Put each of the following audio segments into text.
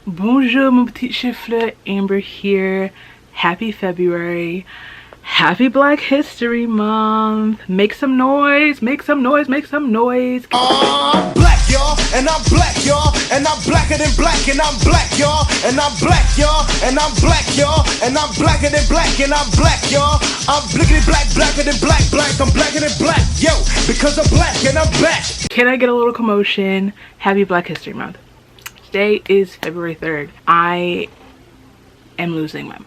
Bonjour mon petit chifle, Amber here. Happy February. Happy Black History Month. Make some noise, make some noise, make some noise. I'm black, y'all, and I'm black, y'all, and I'm blacker than black, and I'm black, y'all, and I'm black, y'all, and I'm black, y'all, and I'm blacker than black, and I'm black, y'all. I'm blickety black, blacker than black, black, I'm blacker than black, yo, because I'm black and I'm back. Can I get a little commotion? Happy Black History Month. Today is February 3rd. I am losing my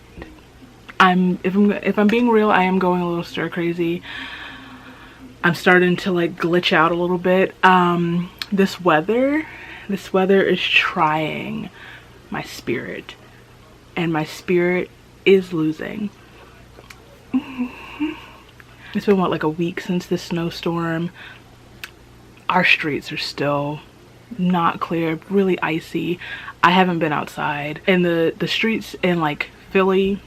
mind. If I'm being real, I am going a little stir crazy. I'm starting to like glitch out a little bit. This weather is trying my spirit, and my spirit is losing. It's been what, like a week since the snowstorm. Our streets are still not clear, really icy. I haven't been outside, and the streets in like Philly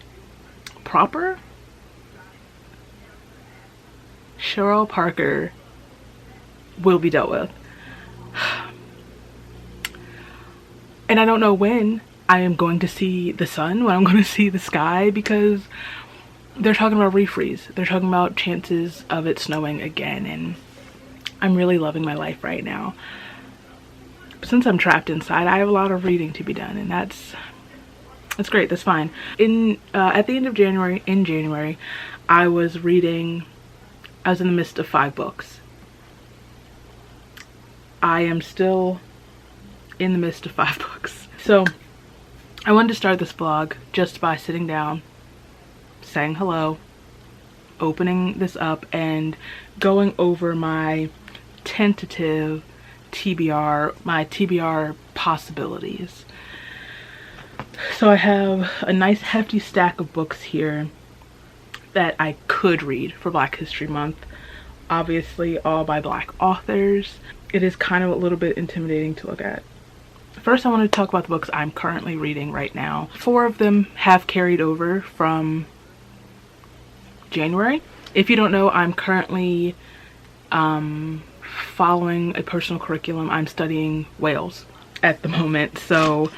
proper, Cheryl Parker will be dealt with. And I don't know when I am going to see the sun, when I'm going to see the sky, because they're talking about refreeze. They're talking about chances of it snowing again, and I'm really loving my life right now. Since I'm trapped inside, I have a lot of reading to be done, and that's great. That's fine. At the end of January, I was in the midst of 5 books. I am still in the midst of 5 books. So I wanted to start this vlog just by sitting down, saying hello, opening this up, and going over my tentative TBR, my TBR possibilities. So I have a nice hefty stack of books here that I could read for Black History Month. Obviously all by Black authors. It is kind of a little bit intimidating to look at. First, I want to talk about the books I'm currently reading right now. 4 of them have carried over from January. If you don't know, I'm currently following a personal curriculum. I'm studying whales at the moment. So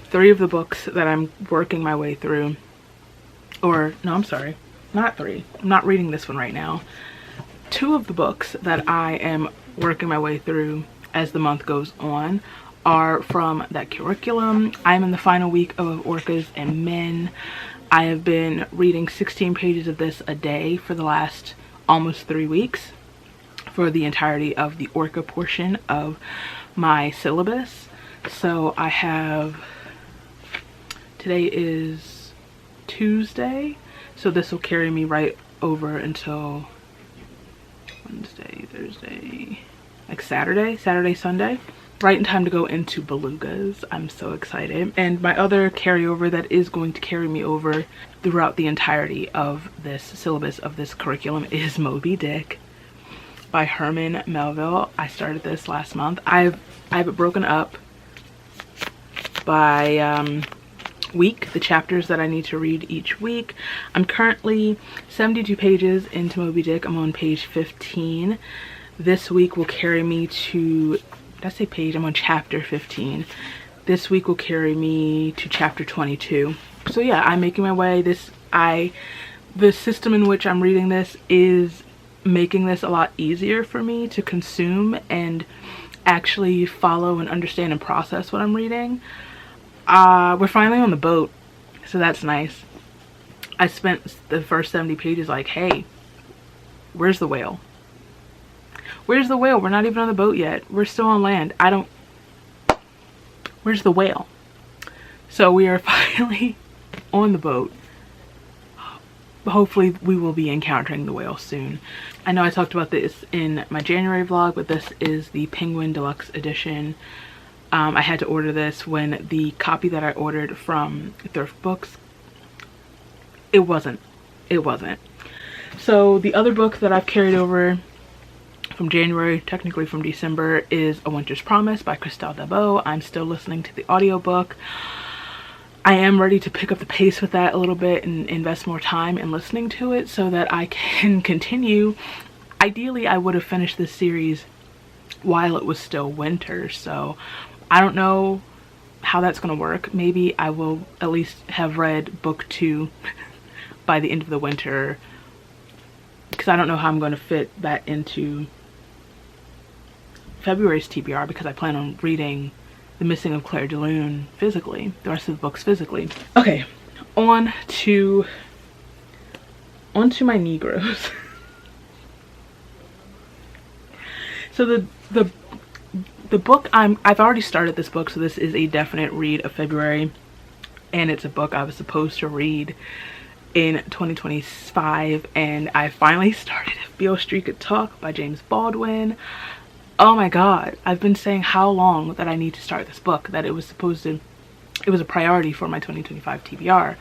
3 of the books that I'm working my way through, or no, I'm sorry, not 3. I'm not reading this one right now. 2 of the books that I am working my way through as the month goes on are from that curriculum. I'm in the final week of Orcas and Men. I have been reading 16 pages of this a day for the last almost 3 weeks for the entirety of the Orca portion of my syllabus. So I have, today is Tuesday, so this will carry me right over until Wednesday, Thursday, like Saturday, Sunday. Right in time to go into belugas. I'm so excited. And my other carryover that is going to carry me over throughout the entirety of this syllabus, of this curriculum, is Moby Dick by Herman Melville. I started this last month. I have it broken up by week, the chapters that I need to read each week. I'm currently 72 pages into Moby Dick. I'm on page 15. This week will carry me to, did I say page? I'm on chapter 15. This week will carry me to chapter 22. So yeah, I'm making my way. The system in which I'm reading this is making this a lot easier for me to consume and actually follow and understand and process what I'm reading. We're finally on the boat, so that's nice. I spent the first 70 pages like, hey, where's the whale? Where's the whale? We're not even on the boat yet. We're still on land. Where's the whale? So we are finally on the boat. Hopefully we will be encountering the whale soon. I know I talked about this in my January vlog, but this is the Penguin Deluxe Edition. I had to order this when the copy that I ordered from Thrift Books, it wasn't. So the other book that I've carried over from January, technically from December, is A Winter's Promise by Christelle Dabeau. I'm still listening to the audiobook. I am ready to pick up the pace with that a little bit and invest more time in listening to it so that I can continue. Ideally, I would have finished this series while it was still winter, so I don't know how that's going to work. Maybe I will at least have read book 2 by the end of the winter, because I don't know how I'm going to fit that into February's TBR, because I plan on reading The Missing of Claire de Lune physically, the rest of the books physically. Okay, on to my Negroes. So the book I've already started this book, so this is a definite read of February, and it's a book I was supposed to read in 2025, and I finally started If Beale Street Could Talk by James Baldwin. Oh my god, I've been saying how long that I need to start this book, that it was a priority for my 2025 TBR.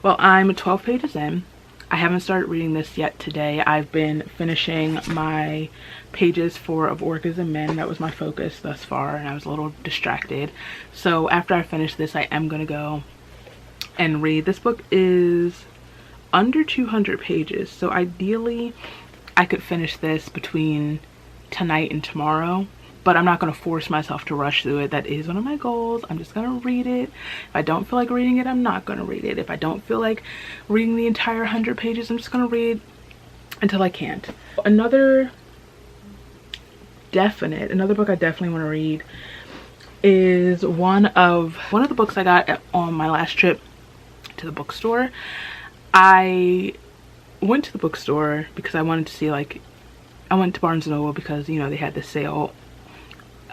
Well, I'm 12 pages in. I haven't started reading this yet today. I've been finishing my pages for Of Orcas and Men. That was my focus thus far, and I was a little distracted. So after I finish this, I am gonna go and read. This book is under 200 pages, so ideally I could finish this between tonight and tomorrow, but I'm not going to force myself to rush through it. That is one of my goals. I'm just going to read it. If I don't feel like reading it, I'm not going to read it. If I don't feel like reading the entire 100 pages, I'm just going to read until I can't. Another book I definitely want to read is one of the books I got on my last trip to the bookstore. I went to the bookstore because I wanted to see, like, I went to Barnes & Noble because, you know, they had the sale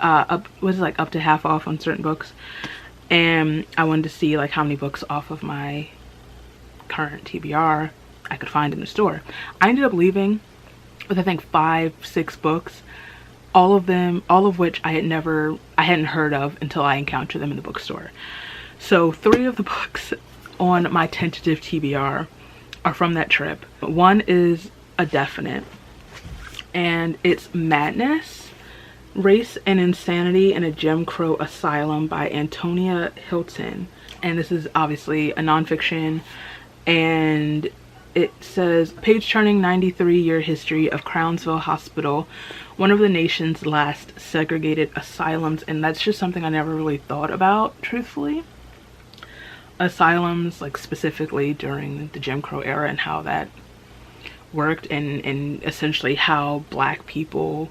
up to half off on certain books, and I wanted to see like how many books off of my current TBR I could find in the store. I ended up leaving with I think 5-6 books, all of which I hadn't heard of until I encountered them in the bookstore. So 3 of the books on my tentative TBR are from that trip. One is a definite, and it's Madness, Race and Insanity in a Jim Crow Asylum by Antonia Hilton. And this is obviously a nonfiction, and it says page-turning 93-year history of Crownsville Hospital, one of the nation's last segregated asylums. And that's just something I never really thought about, truthfully. Asylums, like specifically during the Jim Crow era, and how that worked, and essentially how Black people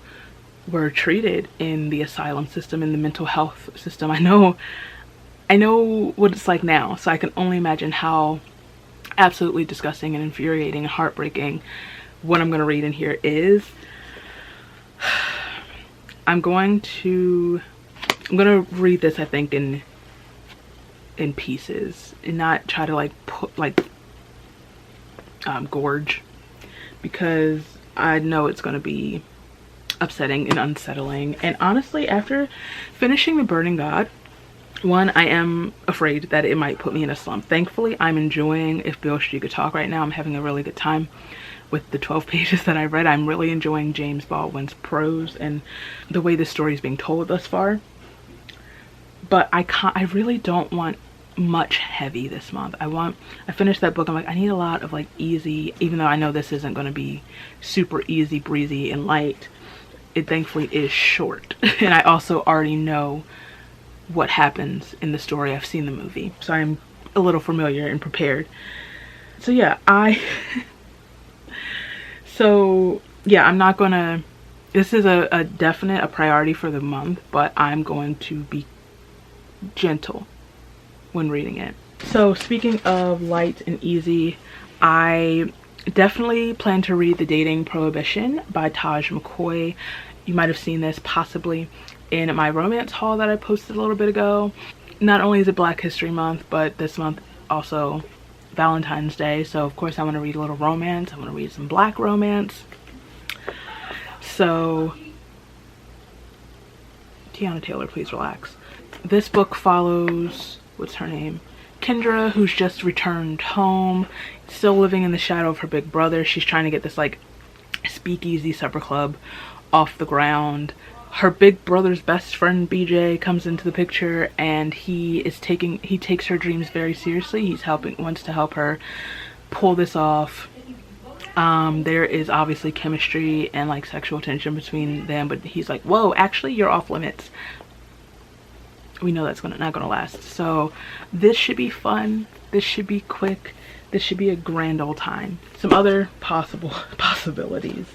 were treated in the asylum system, in the mental health system. I know what it's like now, so I can only imagine how absolutely disgusting and infuriating and heartbreaking what I'm going to read in here is. I'm going to read this, I think, in pieces, and not try to gorge, because I know it's going to be upsetting and unsettling. And honestly, after finishing The Burning God, one, I am afraid that it might put me in a slump. Thankfully, I'm enjoying If Beale Street Could Talk right now. I'm having a really good time with the 12 pages that I read. I'm really enjoying James Baldwin's prose and the way the story is being told thus far. But I really don't want much heavy this month. I finished that book, I'm like, I need a lot of like easy, even though I know this isn't going to be super easy breezy and light. It thankfully is short, and I also already know what happens in the story. I've seen the movie, so I'm a little familiar and prepared. So yeah, I'm not gonna, this is a definite priority for the month, but I'm going to be gentle when reading it. So speaking of light and easy, I definitely plan to read The Dating Prohibition by Taj McCoy. You might have seen this possibly in my romance haul that I posted a little bit ago. Not only is it Black History Month, but this month also Valentine's Day, so of course I want to read a little romance. I want to read some Black romance. So Tiana Taylor, please relax. This book follows, what's her name? Kendra, who's just returned home, still living in the shadow of her big brother. She's trying to get this like speakeasy supper club off the ground. Her big brother's best friend BJ comes into the picture, and he takes her dreams very seriously. He wants to help her pull this off. There is obviously chemistry and like sexual tension between them, but he's like, whoa, actually you're off limits. we know that's not gonna last. So this should be fun. This should be quick. This should be a grand old time. Some other possibilities.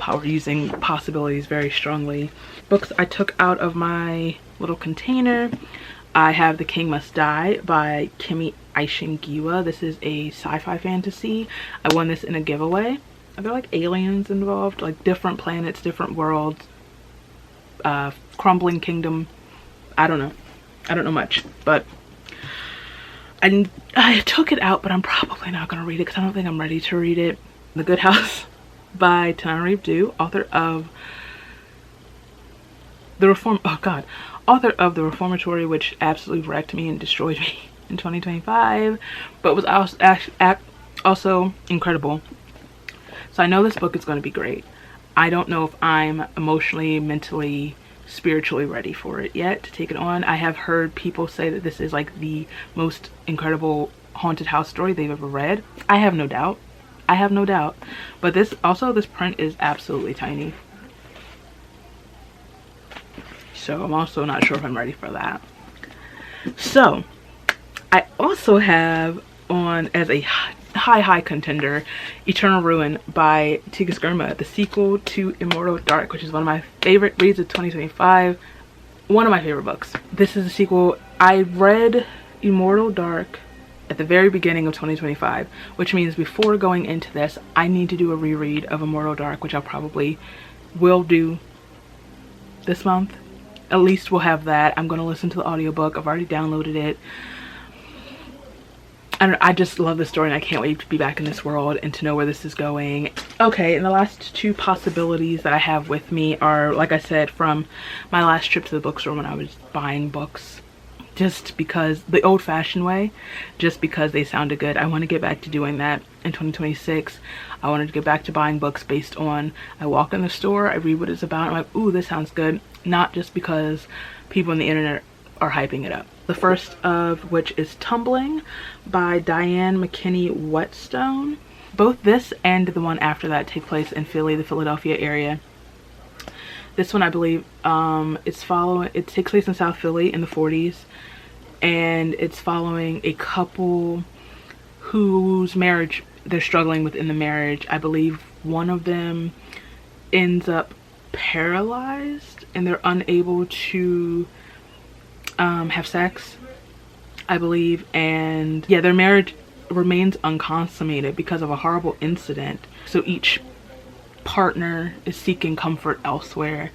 We're using possibilities very strongly. Books I took out of my little container. I have The King Must Die by Kimi Aishingiwa. This is a sci-fi fantasy. I won this in a giveaway. Are there like aliens involved? Like different planets, different worlds, crumbling kingdom. I don't know. I don't know much, but I took it out, but I'm probably not going to read it because I don't think I'm ready to read it. The Good House by Tananarive Due, author of The Reformatory, which absolutely wrecked me and destroyed me in 2025, but was also incredible. So I know this book is going to be great. I don't know if I'm emotionally, mentally, spiritually ready for it yet to take it on. I have heard people say that this is like the most incredible haunted house story they've ever read. I have no doubt. I have no doubt. But this print is absolutely tiny. So I'm also not sure if I'm ready for that. So I also have on as a high contender Eternal Ruin by Tika Skirma, the sequel to Immortal Dark, which is one of my favorite reads of 2025. One of my favorite books. This is a sequel. I read Immortal Dark at the very beginning of 2025, which means before going into this I need to do a reread of Immortal Dark, which I probably will do this month. At least we'll have that. I'm going to listen to the audiobook. I've already downloaded it. I just love this story and I can't wait to be back in this world and to know where this is going. Okay, and the last two possibilities that I have with me are, like I said, from my last trip to the bookstore when I was buying books. Just because, the old-fashioned way, just because they sounded good. I want to get back to doing that in 2026. I wanted to get back to buying books based on, I walk in the store, I read what it's about, I'm like, ooh, this sounds good. Not just because people on the internet are hyping it up. The first of which is Tumbling by Diane McKinney Whetstone. Both this and the one after that take place in Philly, the Philadelphia area. This one, I believe, it takes place in South Philly in the 40s, and it's following a couple whose marriage they're struggling with in the marriage. I believe one of them ends up paralyzed and they're unable to have sex, I believe, and yeah, their marriage remains unconsummated because of a horrible incident. So each partner is seeking comfort elsewhere.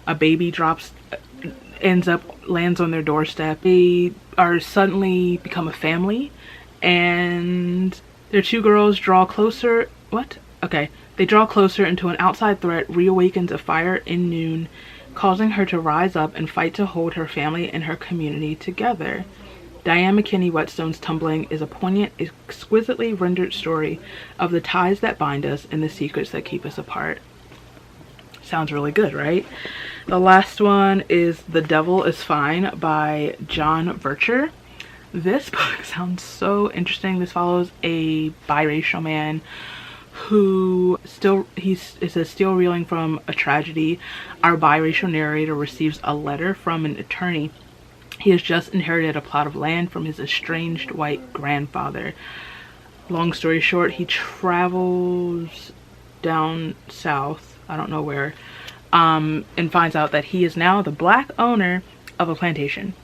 A baby lands on their doorstep. They are suddenly become a family, and their two girls draw closer. They draw closer until an outside threat reawakens a fire in Noon, causing her to rise up and fight to hold her family and her community together. Diane McKinney Whetstone's Tumbling is a poignant, exquisitely rendered story of the ties that bind us and the secrets that keep us apart. Sounds really good, right? The last one is The Devil is Fine by John Vircher. This book sounds so interesting. This follows a biracial man who is still reeling from a tragedy. Our biracial narrator receives a letter from an attorney. He has just inherited a plot of land from his estranged white grandfather. Long story short, he travels down south, I don't know where, and finds out that he is now the black owner of a plantation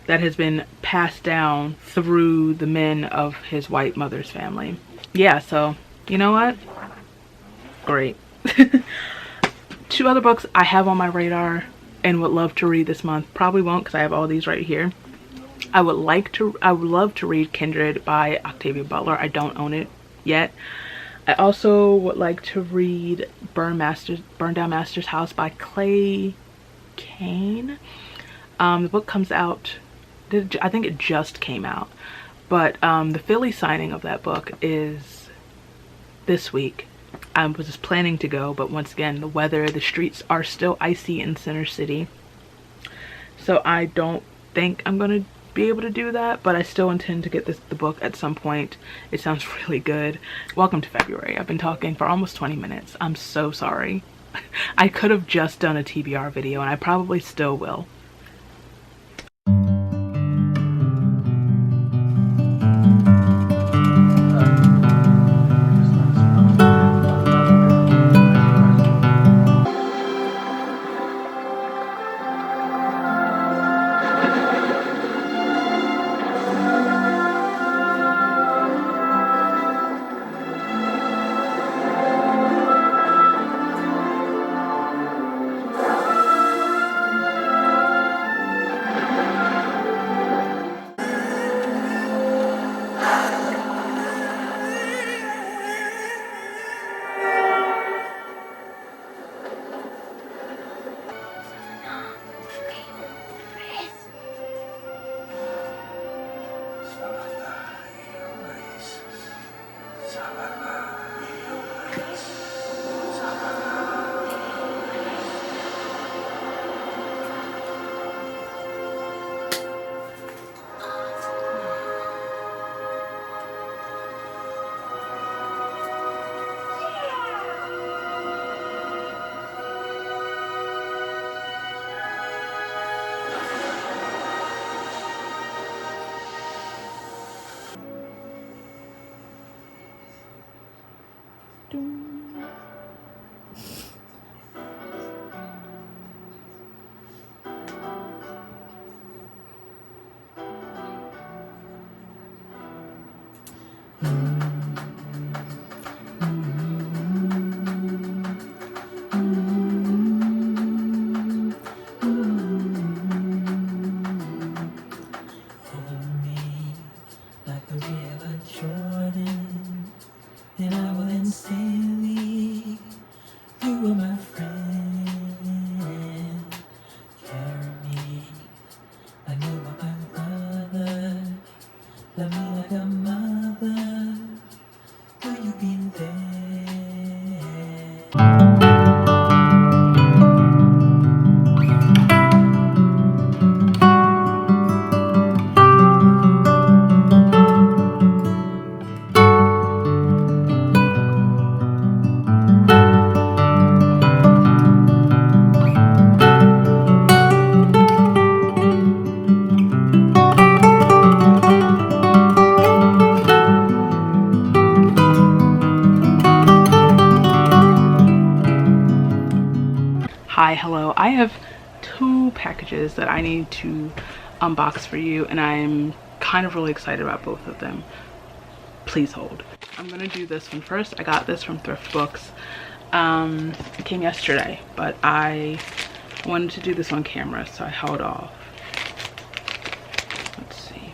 that has been passed down through the men of his white mother's family. Yeah, so you know what? Great. Two other books I have on my radar and would love to read this month. Probably won't because I have all these right here. I would love to read Kindred by Octavia Butler. I don't own it yet. I also would like to read Burn Down Master's House by Clay Kane. The book comes out, I think it just came out, but the Philly signing of that book is this week. I was just planning to go, but once again, the weather, the streets are still icy in Center City, so I don't think I'm gonna be able to do that, but I still intend to get the book at some point. It sounds really good. Welcome to February. I've been talking for almost 20 minutes. I'm so sorry. I could have just done a TBR video, and I probably still will. Hi, hello. I have 2 packages that I need to unbox for you, and I'm kind of really excited about both of them. Please hold. I'm gonna do this one first. I got this from Thrift Books. It came yesterday, but I wanted to do this on camera, so I held off. Let's see.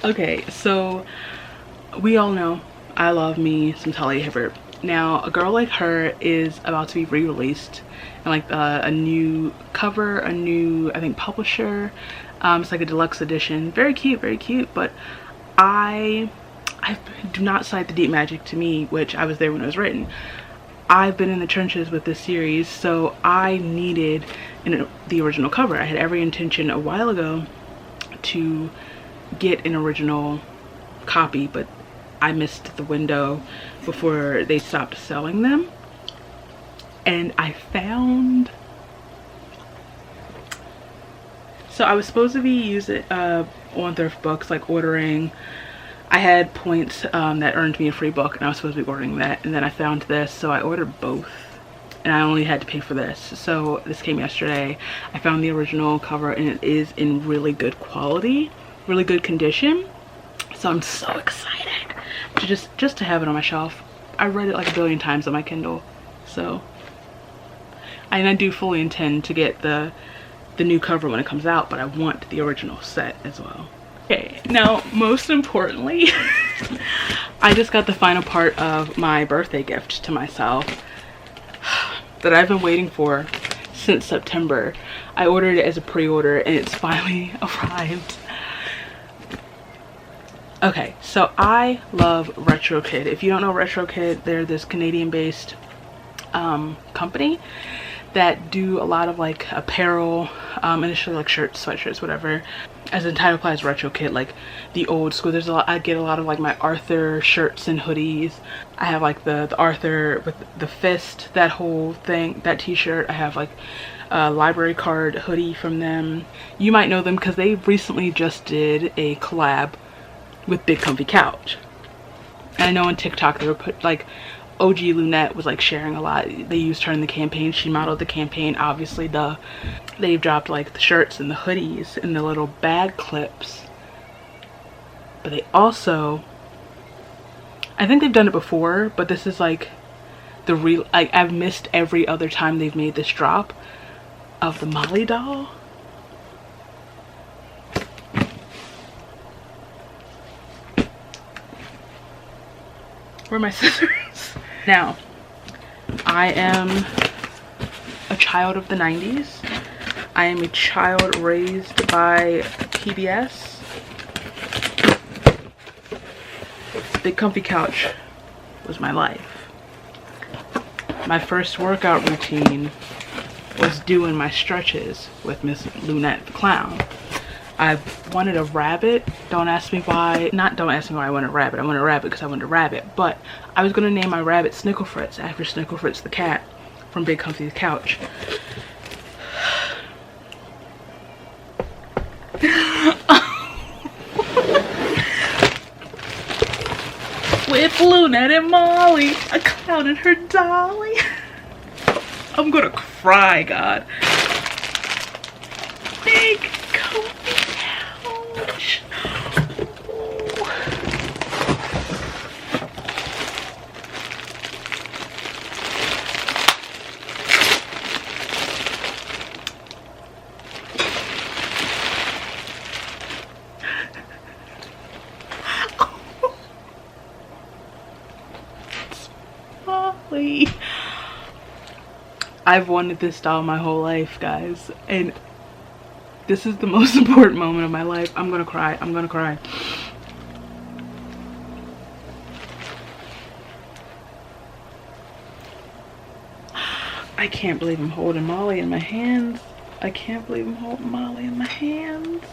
Okay, so we all know I love me some Talia Hibbert. Now, A Girl Like Her is about to be re-released, and like a new cover, a new, I think, publisher. It's like a deluxe edition. Very cute, but I do not cite the deep magic to me, which I was there when it was written. I've been in the trenches with this series, so I needed the original cover. I had every intention a while ago to get an original copy, but I missed the window before they stopped selling them, and I found, so I was supposed to be using on Thrift Books, like ordering, I had points that earned me a free book, and I was supposed to be ordering that, and then I found this, so I ordered both, and I only had to pay for this. So this came yesterday. I found the original cover, and it is in really good quality, really good condition. So I'm so excited to just to have it on my shelf. I read it like a billion times on my Kindle, so and I do fully intend to get the new cover when it comes out, but I want the original set as well. Okay, now most importantly, I just got the final part of my birthday gift to myself that I've been waiting for since September. I ordered it as a pre-order, and it's finally arrived. Okay, so I love RetroKid. If you don't know RetroKid, they're this Canadian-based company that do a lot of like apparel, initially like shirts, sweatshirts, whatever. As the title implies, RetroKid, like the old school. There's a lot. I get a lot of like my Arthur shirts and hoodies. I have like the Arthur with the fist, that whole thing, that t-shirt. I have like a library card hoodie from them. You might know them because they recently just did a collab with Big Comfy Couch, and I know on TikTok they were put like OG Loonette was like sharing a lot. They used her in the campaign. She modeled the campaign, obviously. They've dropped like the shirts and the hoodies and the little bag clips, but they also, I think they've done it before, but this is like the real, like I've missed every other time they've made this drop of the Molly doll. Where are my scissors? Now, I am a child of the 90s. I am a child raised by PBS. Big Comfy Couch was my life. My first workout routine was doing my stretches with Miss Loonette the clown. I wanted a rabbit. Don't ask me why. Don't ask me why I wanted a rabbit. I wanted a rabbit because I wanted a rabbit. But I was going to name my rabbit Snickle Fritz after Snickle Fritz the cat from Big Comfy Couch. with Loonette and Molly, a clown and her dolly. I'm gonna cry, God. Big comfy couch. Molly. I've wanted this doll my whole life, guys, and this is the most important moment of my life. I'm gonna cry. I'm gonna cry. I can't believe I'm holding Molly in my hands. I can't believe I'm holding Molly in my hands.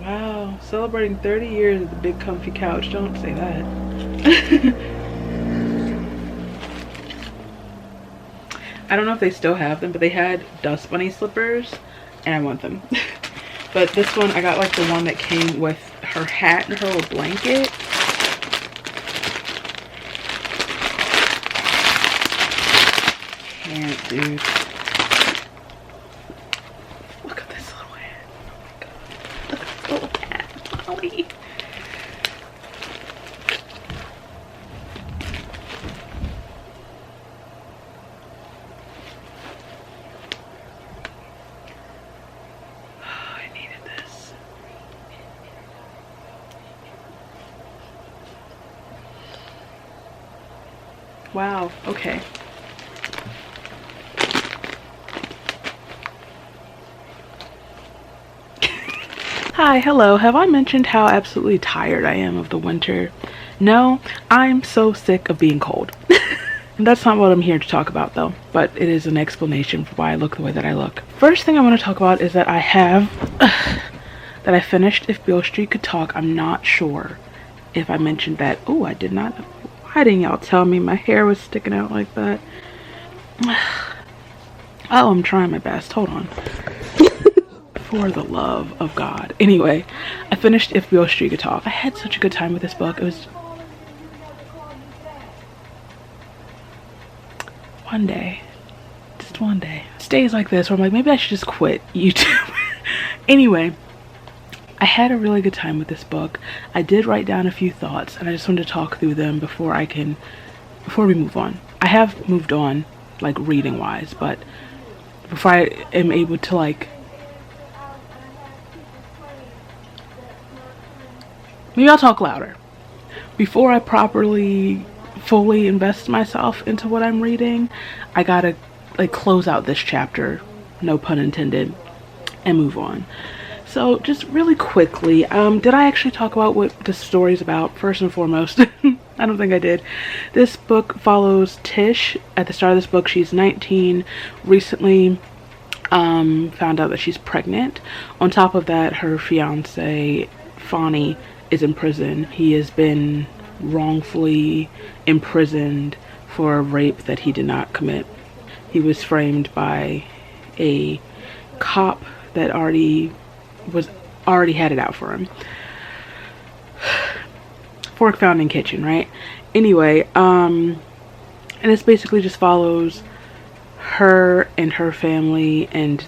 Wow, celebrating 30 years of the big comfy couch. Don't say that. I don't know if they still have them, but they had dust bunny slippers and I want them. But this one, I got like the one that came with her hat and her little blanket. Can't, dude. Look at this little hat. Oh my God. Look at this little hat, Molly. Wow, okay. Hi, hello. Have I mentioned how absolutely tired I am of the winter? No, I'm so sick of being cold. That's not what I'm here to talk about though, but it is an explanation for why I look the way that I look. First thing I want to talk about is that I have, that I finished If Beale Street Could Talk. I'm not sure if I mentioned that. Oh, I did not. Why didn't y'all tell me my hair was sticking out like that? Oh, I'm trying my best. Hold on. For the love of God. Anyway, I finished If Beale Street Could Talk. I had such a good time with this book. It was one day. Just one day. It's days like this where I'm like, maybe I should just quit YouTube. Anyway, I had a really good time with this book. I did write down a few thoughts and I just wanted to talk through them before we move on. I have moved on, like reading wise, but before I am able to like, maybe I'll talk louder. Before I properly, fully invest myself into what I'm reading, I gotta like close out this chapter, no pun intended, and move on. So just really quickly, did I actually talk about what the story's about first and foremost? I don't think I did. This book follows Tish. At the start of this book, she's 19, recently found out that she's pregnant. On top of that, her fiance, Fonnie, is in prison. He has been wrongfully imprisoned for a rape that he did not commit. He was framed by a cop that already had it out for him. Fork found in kitchen, right? Anyway, and this basically just follows her and her family and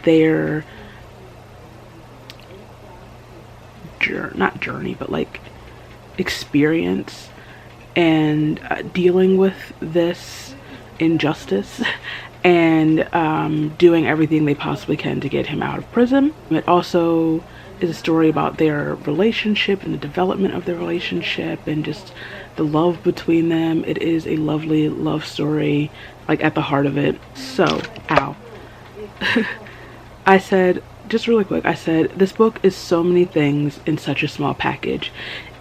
their not journey, but like experience and dealing with this injustice and doing everything they possibly can to get him out of prison. It also is a story about their relationship and the development of their relationship and just the love between them. It is a lovely love story, like at the heart of it. So, ow. I said, just really quick, I said, this book is so many things in such a small package.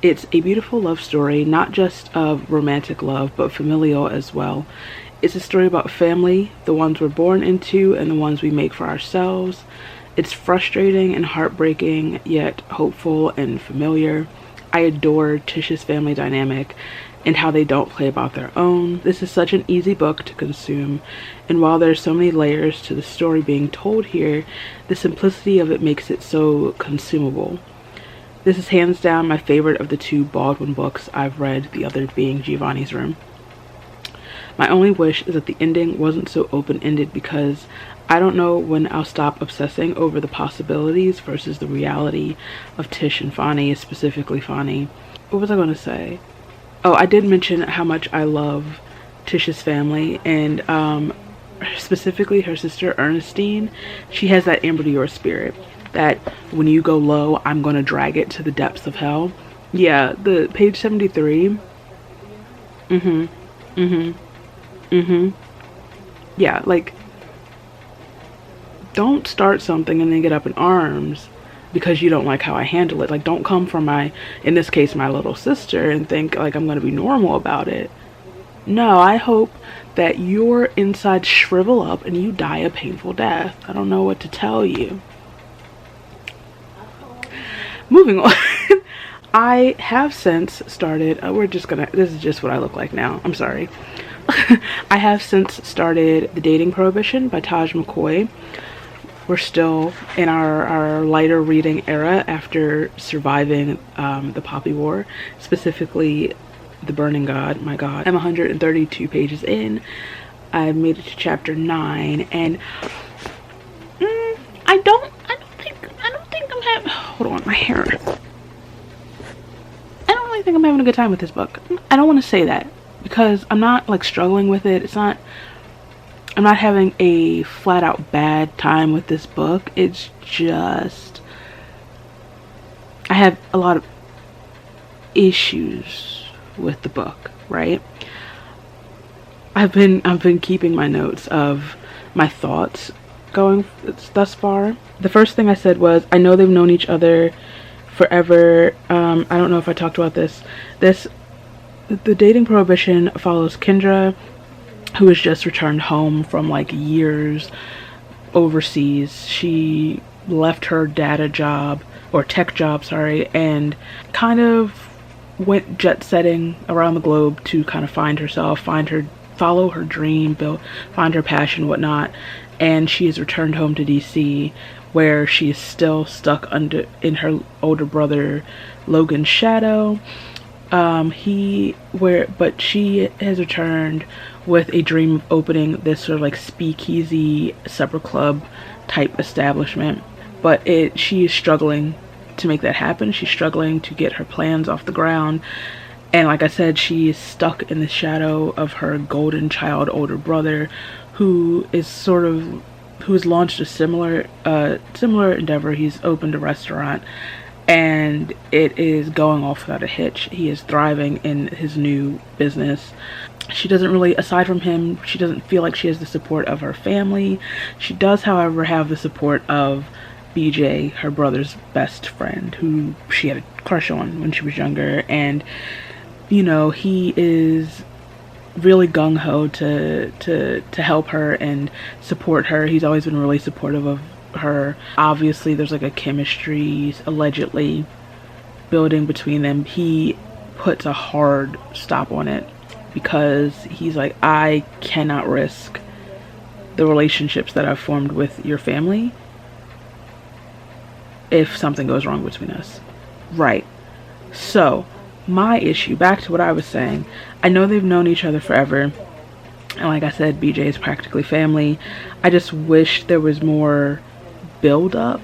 It's a beautiful love story, not just of romantic love, but familial as well. It's a story about family, the ones we're born into and the ones we make for ourselves. It's frustrating and heartbreaking, yet hopeful and familiar. I adore Tish's family dynamic and how they don't play about their own. This is such an easy book to consume, and while there's so many layers to the story being told here, the simplicity of it makes it so consumable. This is hands down my favorite of the 2 Baldwin books I've read, the other being Giovanni's Room. My only wish is that the ending wasn't so open-ended, because I don't know when I'll stop obsessing over the possibilities versus the reality of Tish and Fonny, specifically Fonny. What was I going to say? Oh, I did mention how much I love Tish's family, and specifically her sister Ernestine. She has that Amber Dior spirit, that when you go low, I'm gonna drag it to the depths of hell. Yeah, the page 73. Yeah, like, don't start something and then get up in arms because you don't like how I handle it. Like, don't come from in this case, my little sister, and think like I'm gonna be normal about it. No, I hope that your insides shrivel up and you die a painful death. I don't know what to tell you. Moving on. I have since started, this is just what I look like now. I'm sorry. I have since started The Dating Prohibition by Taj McCoy. We're still in our lighter reading era after surviving the Poppy War, specifically The Burning God. My God, I'm 132 pages in. I've made it to chapter 9, and I don't think I'm having, hold on, my hair. I don't really think I'm having a good time with this book. I don't want to say that, because I'm not like struggling with it. I'm not having a flat out bad time with this book. It's just, I have a lot of issues with the book, right? I've been keeping my notes of my thoughts going thus far. The first thing I said was, I know they've known each other forever. I don't know if I talked about this. The Dating Prohibition follows Kendra, who has just returned home from like years overseas. She left her data job, or tech job, sorry, and kind of went jet setting around the globe to kind of find herself, follow her dream, find her passion, whatnot. And she has returned home to DC, where she is still stuck in her older brother Logan's shadow. But she has returned with a dream of opening this sort of like speakeasy supper club type establishment, but she is struggling to make that happen. She's struggling to get her plans off the ground, and like I said, she is stuck in the shadow of her golden child older brother, who has launched a similar endeavor. He's opened a restaurant, and it is going off without a hitch. He is thriving in his new business. She doesn't really, aside from him, she doesn't feel like she has the support of her family. She does, however, have the support of BJ, her brother's best friend, who she had a crush on when she was younger. And, you know, he is really gung-ho to help her and support her. He's always been really supportive of her. Obviously, there's like a chemistry allegedly building between them. He puts a hard stop on it, because he's like, I cannot risk the relationships that I've formed with your family if something goes wrong between us. Right. So my issue, back to what I was saying, I know they've known each other forever, and like I said, BJ is practically family. I just wish there was more build up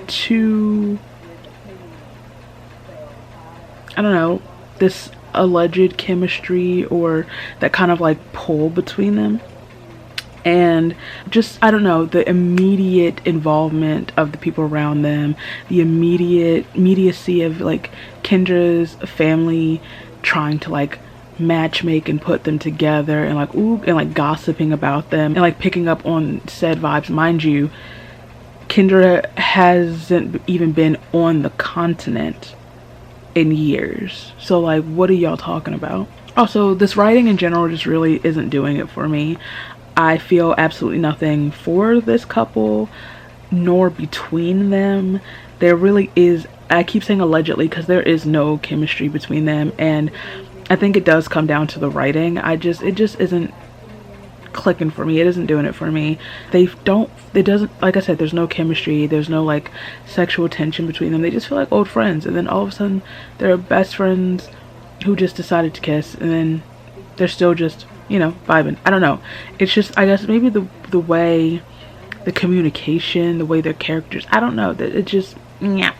to, I don't know, this alleged chemistry or that kind of like pull between them. And just, I don't know, the immediate involvement of the people around them, the immediate immediacy of like Kendra's family trying to like matchmake and put them together, and like ooh, and like gossiping about them and like picking up on said vibes. Mind you, Kendra hasn't even been on the continent in years, so like what are y'all talking about? Also, this writing in general just really isn't doing it for me. I feel absolutely nothing for this couple, nor between them. There really is, I keep saying allegedly because there is no chemistry between them, and I think it does come down to the writing. It just isn't clicking for me. It isn't doing it for me. It doesn't, like I said, there's no chemistry, there's no like sexual tension between them. They just feel like old friends, and then all of a sudden they're best friends who just decided to kiss, and then they're still just, you know, vibing. I don't know, it's just, I guess maybe the way, the communication, the way their characters, I don't know, that it just, yeah.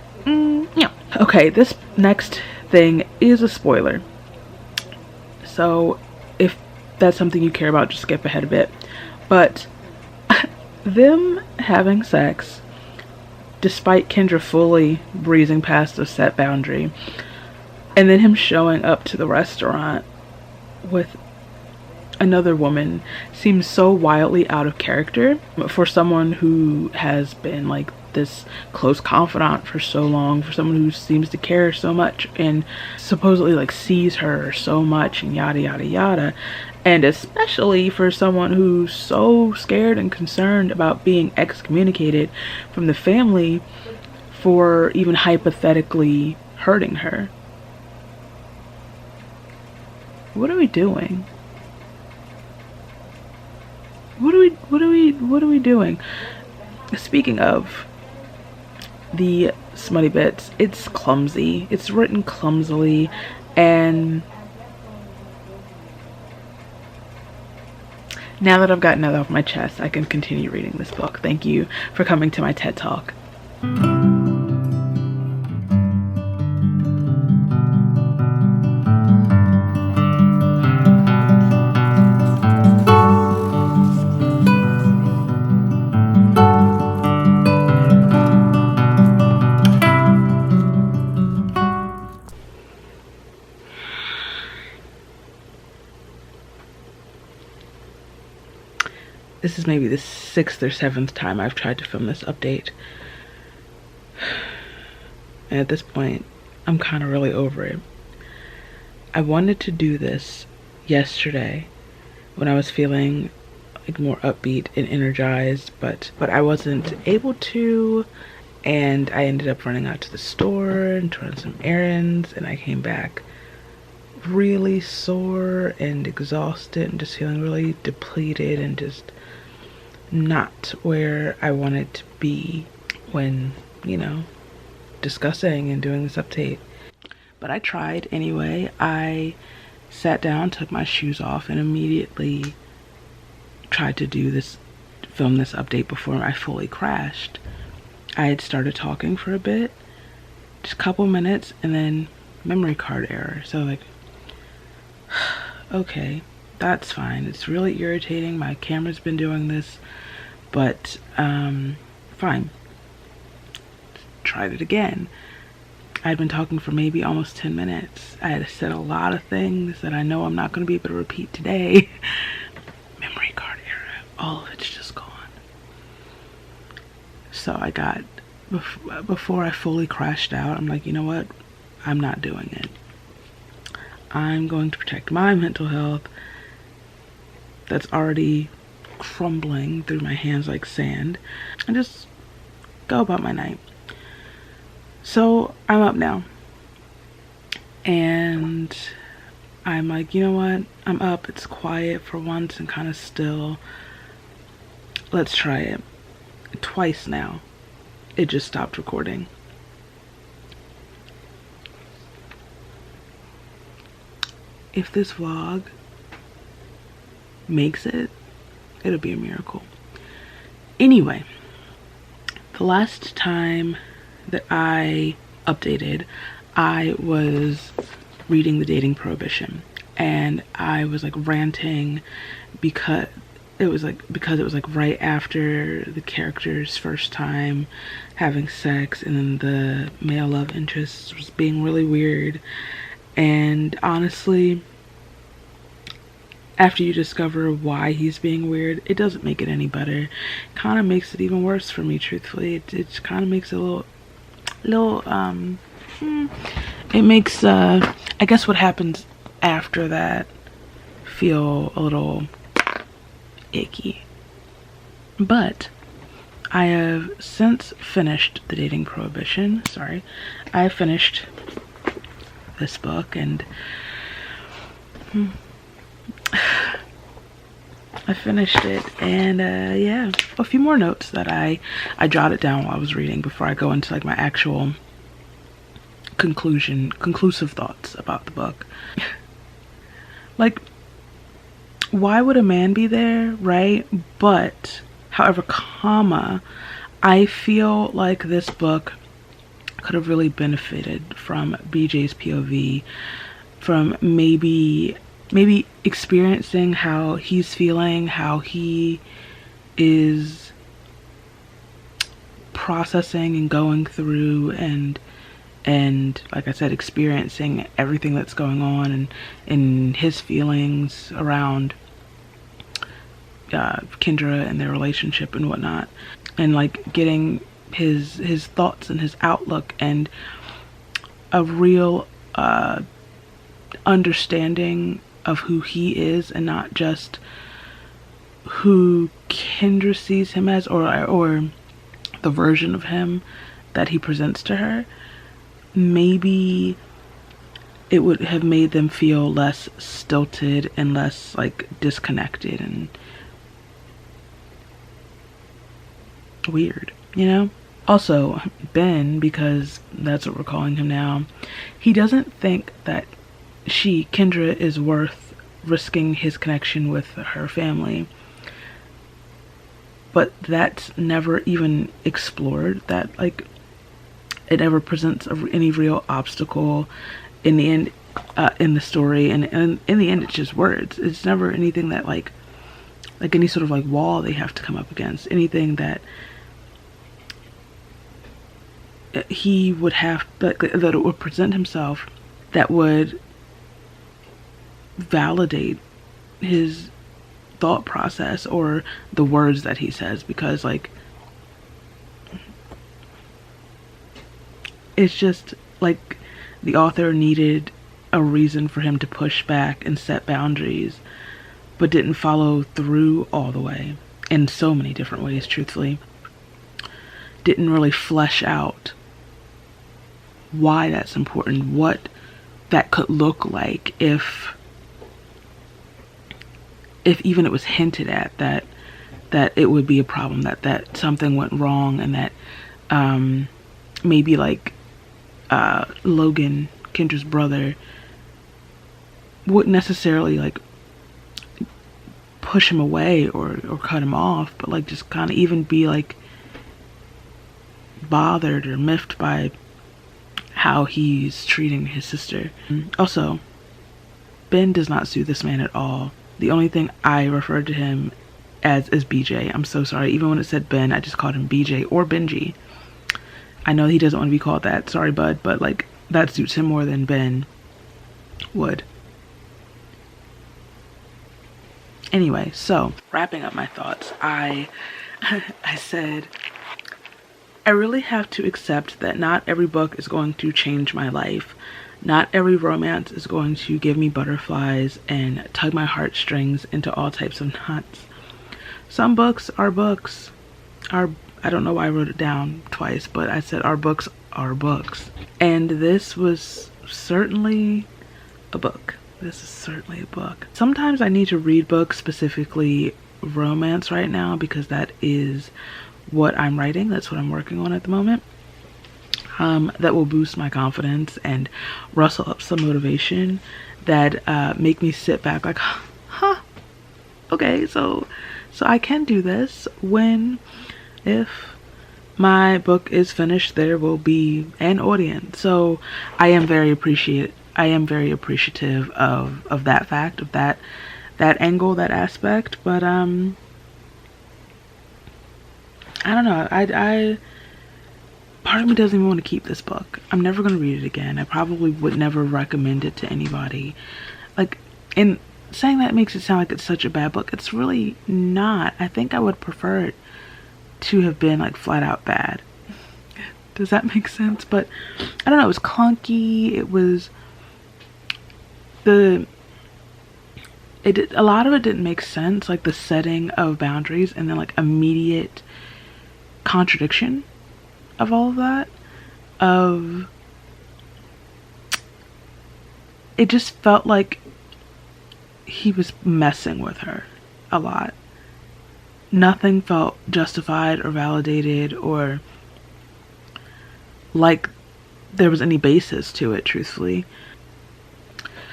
Okay, this next thing is a spoiler, so if that's something you care about, just skip ahead a bit. But them having sex, despite Kendra fully breezing past the set boundary, and then him showing up to the restaurant with another woman, seems so wildly out of character for someone who has been like this close confidant for so long, for someone who seems to care so much and supposedly like sees her so much and yada yada yada, and especially for someone who's so scared and concerned about being excommunicated from the family for even hypothetically hurting her. What are we doing? What are we doing? Speaking of the smutty bits, it's clumsy. It's written clumsily, and now that I've gotten that off my chest, I can continue reading this book. Thank you for coming to my TED Talk. This is maybe the 6th or 7th time I've tried to film this update. And at this point, I'm kind of really over it. I wanted to do this yesterday when I was feeling like more upbeat and energized, but I wasn't able to, and I ended up running out to the store and to run some errands, and I came back really sore and exhausted and just feeling really depleted and just not where I wanted to be when, you know, discussing and doing this update. But I tried anyway. I sat down, took my shoes off, and immediately tried to film this update before I fully crashed. I had started talking for a bit, just a couple minutes, and then memory card error. So like, okay, that's fine. It's really irritating. My camera's been doing this, but fine. Tried it again. I'd been talking for maybe almost 10 minutes. I had said a lot of things that I know I'm not going to be able to repeat today. Memory card error. All of it's just gone. So I got, before I fully crashed out, I'm like, you know what? I'm not doing it. I'm going to protect my mental health that's already crumbling through my hands like sand, and just go about my night. So I'm up now, and I'm like, you know what? I'm up. It's quiet for once and kind of still. Let's try it. Twice now. It just stopped recording. If this vlog makes it, it'll be a miracle. Anyway, the last time that I updated, I was reading The Dating Prohibition, and I was like ranting because it was like right after the character's first time having sex, and then the male love interest was being really weird. And honestly, after you discover why he's being weird, it doesn't make it any better. It kind of makes it even worse for me, truthfully. It kind of makes it a little it makes I guess what happens after that feel a little icky. But I have since finished The Dating Prohibition. Sorry, I have finished this book, and I finished it, and yeah, a few more notes that I jotted down while I was reading before I go into like my actual conclusive thoughts about the book. Like, why would a man be there, right? But however, comma, I feel like this book could have really benefited from BJ's POV, from maybe experiencing how he's feeling, how he is processing and going through, and like I said, experiencing everything that's going on and his feelings around Kendra and their relationship and whatnot, and like getting his thoughts and his outlook and a real understanding of who he is, and not just who Kendra sees him as, or the version of him that he presents to her. Maybe it would have made them feel less stilted and less like disconnected and weird, you know? Also, Ben, because that's what we're calling him now, he doesn't think that Kendra, is worth risking his connection with her family. But that's never even explored, that like it never presents any real obstacle in the end, in the story, and in the end it's just words. It's never anything that like any sort of like wall they have to come up against, anything that he would have, that it would present himself that would validate his thought process or the words that he says, because like it's just like the author needed a reason for him to push back and set boundaries, but didn't follow through all the way in so many different ways. Truthfully, didn't really flesh out why that's important, what that could look like if even it was hinted at that it would be a problem, that something went wrong, and that maybe like Logan, Kendra's brother, wouldn't necessarily like push him away or cut him off, but like just kind of even be like bothered or miffed by how he's treating his sister. Also, Ben does not suit this man at all. The only thing I referred to him as is BJ. I'm so sorry. Even when it said Ben, I just called him BJ or Benji. I know he doesn't want to be called that. Sorry, bud. But like, that suits him more than Ben would. Anyway, so wrapping up my thoughts, I said, I really have to accept that not every book is going to change my life. Not every romance is going to give me butterflies and tug my heartstrings into all types of knots. Some books are books. I don't know why I wrote it down twice, but I said our books are books. And this was certainly a book. This is certainly a book. Sometimes I need to read books, specifically romance right now, because that is what I'm writing. That's what I'm working on at the moment. That will boost my confidence and rustle up some motivation that make me sit back like, huh, okay, so I can do this. If my book is finished, there will be an audience. So I am very appreciative of that fact, of that angle, that aspect. But I don't know, part of me doesn't even want to keep this book. I'm never going to read it again. I probably would never recommend it to anybody. Like, and saying that makes it sound like it's such a bad book. It's really not. I think I would prefer it to have been like flat out bad. Does that make sense? But I don't know, it was clunky. It was a lot of it didn't make sense, like the setting of boundaries and then like immediate contradiction of all of that. It just felt like he was messing with her. a lot. Nothing felt justified or validated or like there was any basis to it, truthfully.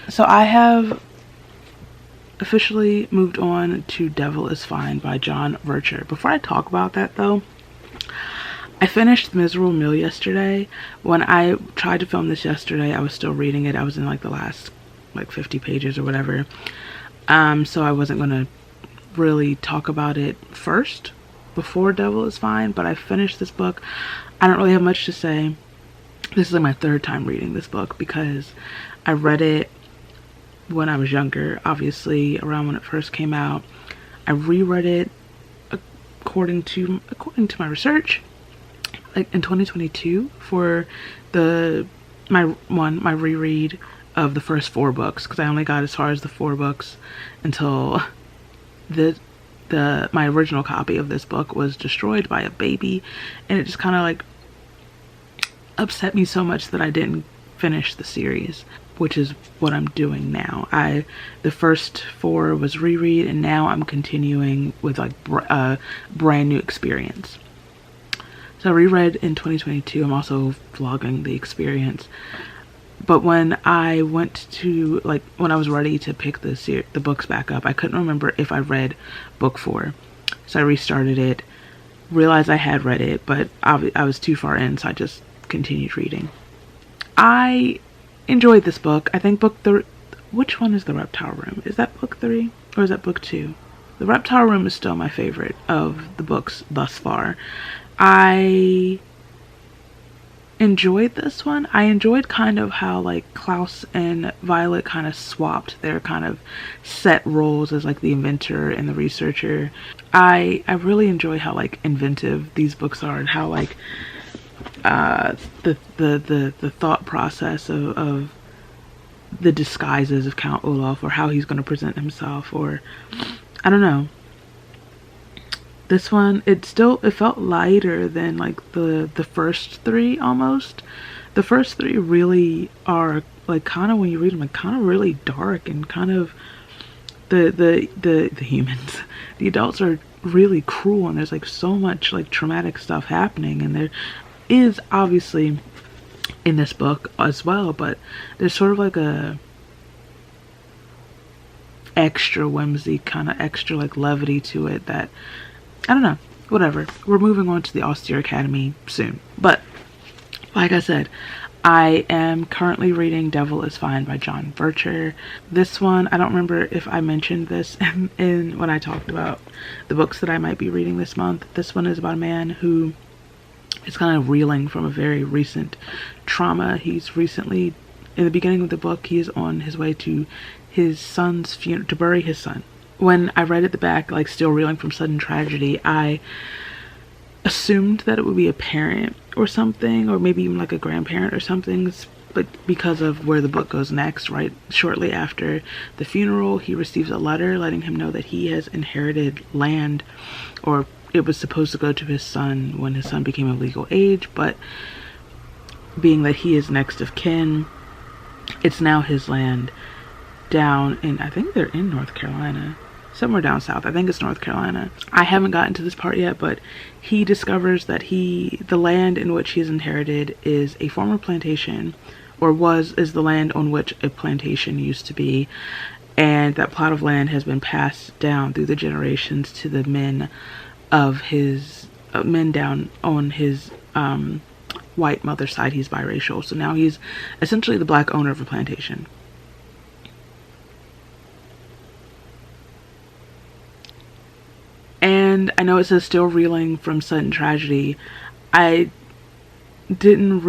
So I have officially moved on to Devil is Fine by John Vercher. Before I talk about that though, I finished Miserable Meal yesterday. When I tried to film this yesterday, I was still reading it. I was in like the last like 50 pages or whatever. So I wasn't gonna really talk about it first before Devil is Fine, but I finished this book. I don't really have much to say. This is like my third time reading this book because I read it when I was younger, obviously around when it first came out. I reread it according to my research, like in 2022 for my reread of the first 4 books, because I only got as far as the 4 books until my original copy of this book was destroyed by a baby, and it just kind of like upset me so much that I didn't finish the series, which is what I'm doing now. The first 4 was reread, and now I'm continuing with like a brand new experience. So I reread in 2022. I'm also vlogging the experience. But when I went to, like, when I was ready to pick the books back up, I couldn't remember if I read book 4. So I restarted it, realized I had read it, but I was too far in, so I just continued reading. I enjoyed this book. I think which one is the Reptile Room? Is that book 3 or is that book 2? The Reptile Room is still my favorite of the books thus far. I enjoyed this one. I enjoyed kind of how like Klaus and Violet kind of swapped their kind of set roles as like the inventor and the researcher. I really enjoy how like inventive these books are, and how like the thought process of the disguises of Count Olaf, or how he's going to present himself, or I don't know. This one, it felt lighter than like the first 3 almost. The first 3 really are like kind of, when you read them, like kind of really dark, and kind of the humans, the adults are really cruel, and there's like so much like traumatic stuff happening, and there is obviously in this book as well, but there's sort of like a extra whimsy, kind of extra like levity to it that, I don't know, whatever. We're moving on to the Austere Academy soon. But like I said, I am currently reading Devil is Fine by John Vercher. This one, I don't remember if I mentioned this in when I talked about the books that I might be reading this month. This one is about a man who is kind of reeling from a very recent trauma. He's recently, in the beginning of the book, he is on his way to his son's funeral, to bury his son. When I read at the back, like, still reeling from sudden tragedy, I assumed that it would be a parent or something, or maybe even like a grandparent or something, but because of where the book goes next, right shortly after the funeral, he receives a letter letting him know that he has inherited land, or it was supposed to go to his son when his son became of legal age, but being that he is next of kin, it's now his land down in, I think they're in North Carolina. Somewhere down south. I think it's North Carolina. I haven't gotten to this part yet, but he discovers that the land in which he's inherited is a former plantation, or is the land on which a plantation used to be, and that plot of land has been passed down through the generations to the men of his men down on his white mother's side. He's biracial, so now he's essentially the black owner of a plantation. And I know it says still reeling from sudden tragedy. I don't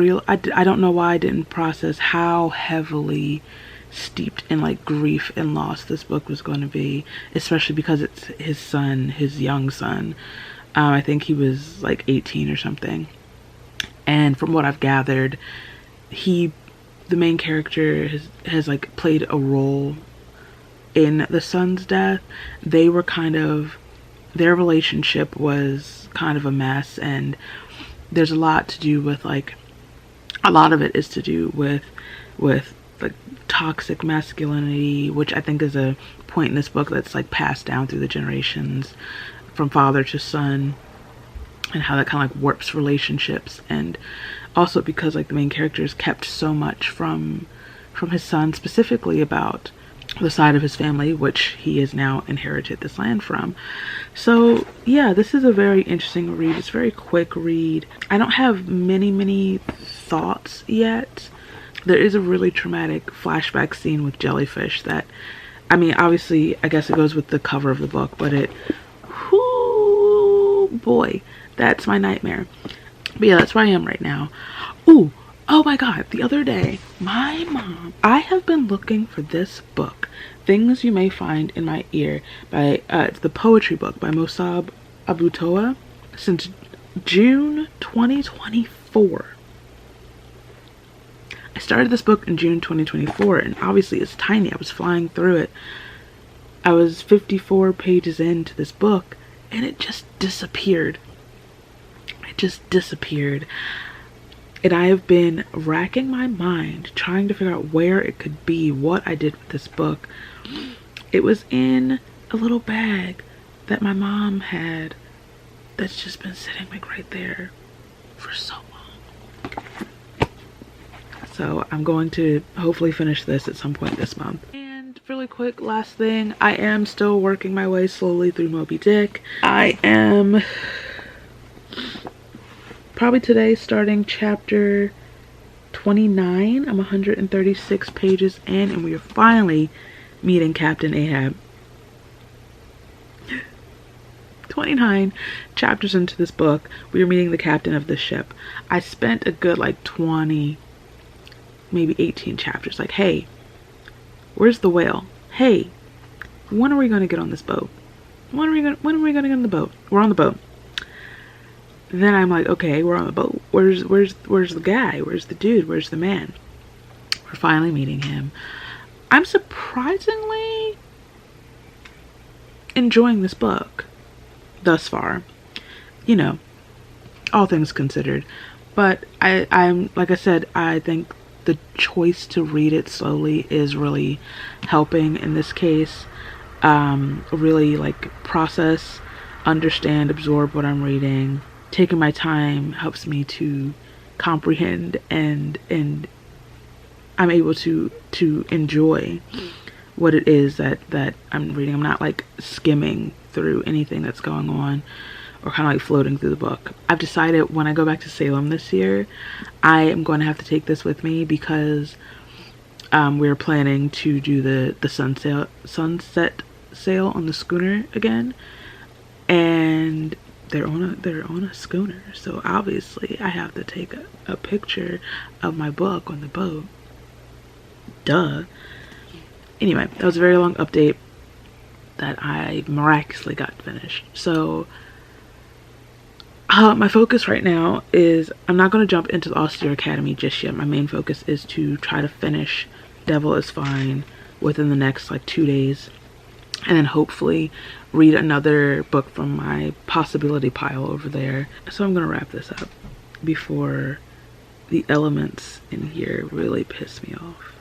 know why I didn't process how heavily steeped in like grief and loss this book was going to be, especially because it's his son, his young son. I think he was like 18 or something. And from what I've gathered, the main character has like played a role in the son's death. Their relationship was kind of a mess, and there's a lot to do with like, a lot of it is to do with like toxic masculinity, which I think is a point in this book that's like passed down through the generations from father to son, and how that kind of like warps relationships. And also because like the main character is kept so much from his son, specifically about the side of his family which he has now inherited this land from. So yeah, this is a very interesting read. It's a very quick read. I don't have many thoughts yet. There is a really traumatic flashback scene with jellyfish that, I mean, obviously I guess it goes with the cover of the book, but it, whoo boy, that's my nightmare. But yeah, that's where I am right now. Ooh, oh my god, the other day, my mom, I have been looking for this book, Things You May Find in My Ear, by, it's the poetry book by Mossab Abutoa, since June 2024. I started this book in June 2024, and obviously it's tiny. I was flying through it. I was 54 pages into this book, and it just disappeared. It just disappeared. And I have been racking my mind trying to figure out where it could be, what I did with this book. It was in a little bag that my mom had that's just been sitting like right there for so long. So I'm going to hopefully finish this at some point this month. And really quick, last thing, I am still working my way slowly through Moby Dick. I am probably today starting chapter 29. I'm 136 pages in, and we are finally meeting Captain Ahab. 29 chapters into this book, we are meeting the captain of the ship. I spent a good like 20, maybe 18 chapters like, hey, where's the whale? Hey, when are we going to get on this boat? When are we going to get on the boat? We're on the boat. Then I'm like, okay, we're on the boat. Where's the guy? Where's the dude? Where's the man? We're finally meeting him. I'm surprisingly enjoying this book thus far, you know, all things considered. But I'm like I said, I think the choice to read it slowly is really helping in this case. Really like process, understand, absorb what I'm reading. Taking my time helps me to comprehend, and I'm able to enjoy what it is that I'm reading. I'm not like skimming through anything that's going on or kind of like floating through the book. I've decided when I go back to Salem this year, I am going to have to take this with me because we're planning to do the sunset sail on the schooner again, and they're on a schooner, so obviously I have to take a picture of my book on the boat. Duh. Anyway, that was a very long update that I miraculously got finished. So my focus right now is, I'm not going to jump into the Austere Academy just yet. My main focus is to try to finish Devil is Fine within the next like 2 days, and then hopefully read another book from my possibility pile over there. So I'm gonna wrap this up before the elements in here really piss me off.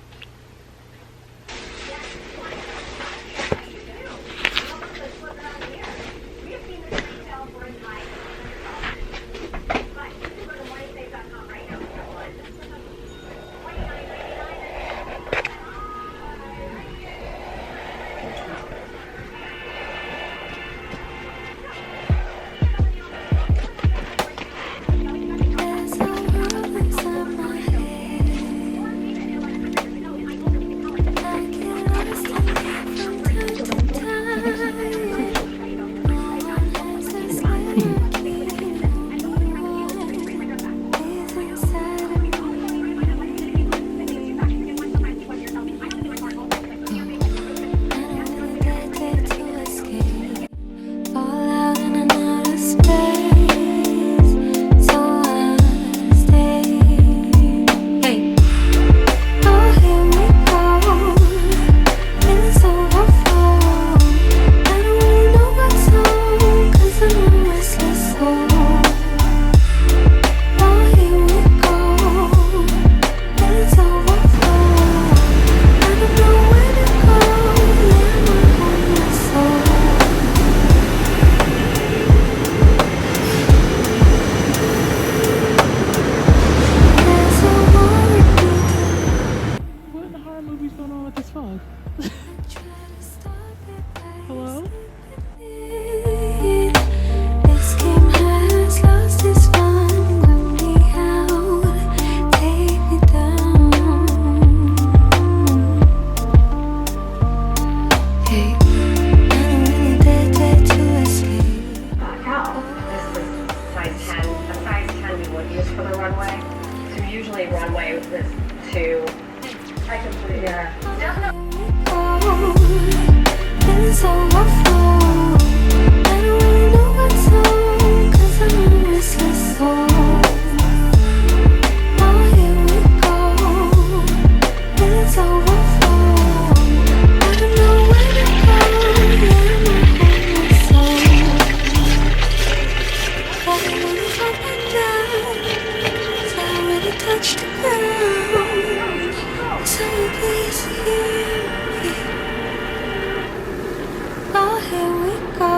here we go.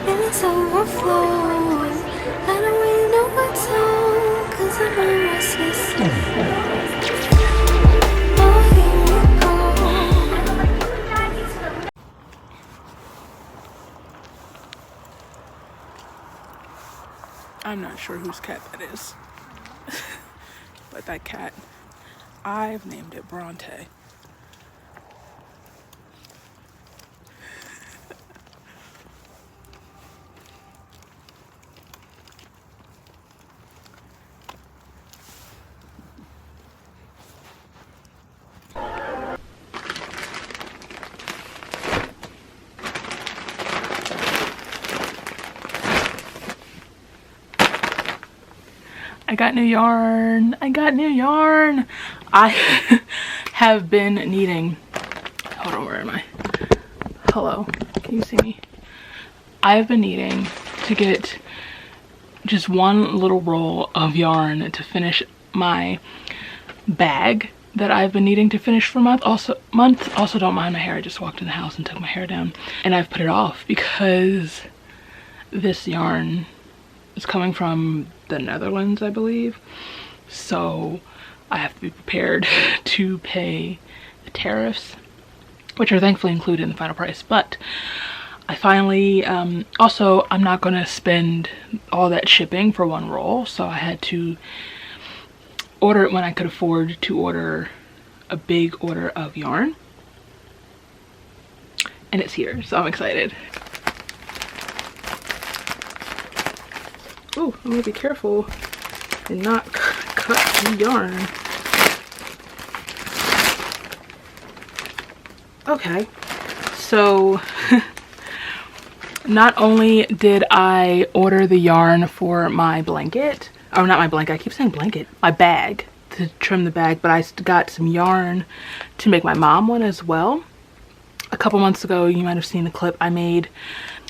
Feelings overflow. I don't really know what's on, 'cause I'm a restless. Oh, here we go. I'm not sure whose cat that is. But that cat, I've named it Bronte. I got new yarn. I got new yarn. I have been needing, hold on, where am I? Hello, can you see me? I have been needing to get just one little roll of yarn to finish my bag that I've been needing to finish for month. Also don't mind my hair. I just walked in the house and took my hair down, and I've put it off because this yarn is coming from the Netherlands, I believe. So I have to be prepared to pay the tariffs, which are thankfully included in the final price. But I finally, also I'm not gonna spend all that shipping for one roll, so I had to order it when I could afford to order a big order of yarn. And it's here, so I'm excited. Oh, I'm gonna be careful and not cut the yarn. Okay, so not only did I order the yarn for my blanket, oh, not my blanket, I keep saying blanket, my bag, to trim the bag, but I got some yarn to make my mom one as well. A couple months ago, you might have seen the clip, I made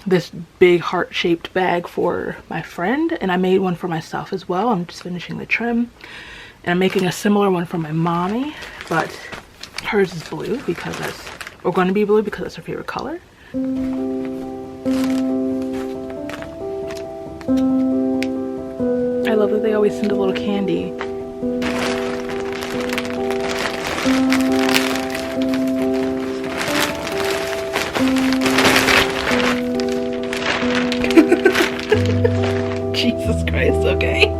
this big heart-shaped bag for my friend, and I made one for myself as well. I'm just finishing the trim, and I'm making a similar one for my mommy, but hers is blue because that's, or going to be blue because that's her favorite color. I love that they always send a little candy. Jesus Christ, okay.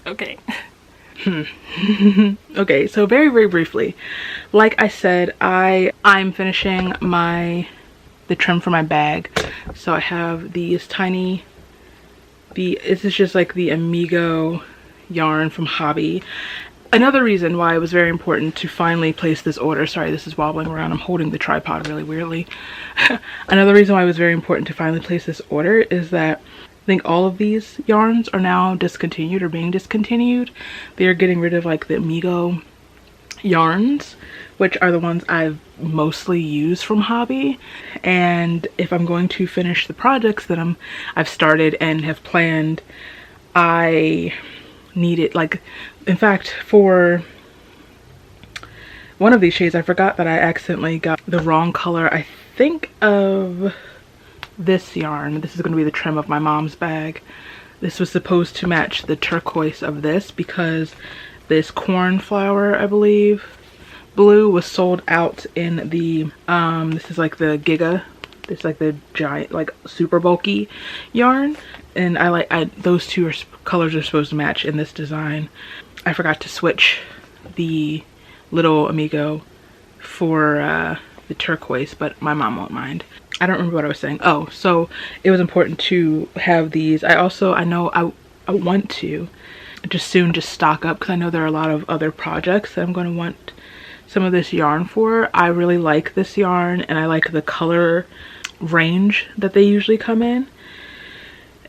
Okay. Okay, so very briefly, like I said, I'm finishing the trim for my bag. So I have these tiny, this is just like the Amigo yarn from Hobby. Another reason why it was very important to finally place this order, sorry, this is wobbling around, I'm holding the tripod really weirdly. Another reason why it was very important to finally place this order is that I think all of these yarns are now discontinued or being discontinued. They are getting rid of like the Amigo yarns, which are the ones I've mostly used from Hobby. And if I'm going to finish the projects that I've started and have planned, I need it. Like, in fact, for one of these shades, I forgot that I accidentally got the wrong color, I think, of this yarn. This is going to be the trim of my mom's bag. This was supposed to match the turquoise of this because this cornflower, I believe, blue was sold out in the this is like the Giga, it's like the giant, like super bulky yarn, and those two colors are supposed to match in this design. I forgot to switch the little Amigo for the turquoise, but my mom won't mind. I don't remember what I was saying. Oh, so it was important to have these. I know I want to just stock up because I know there are a lot of other projects that I'm going to want some of this yarn for. I really like this yarn, and I like the color range that they usually come in,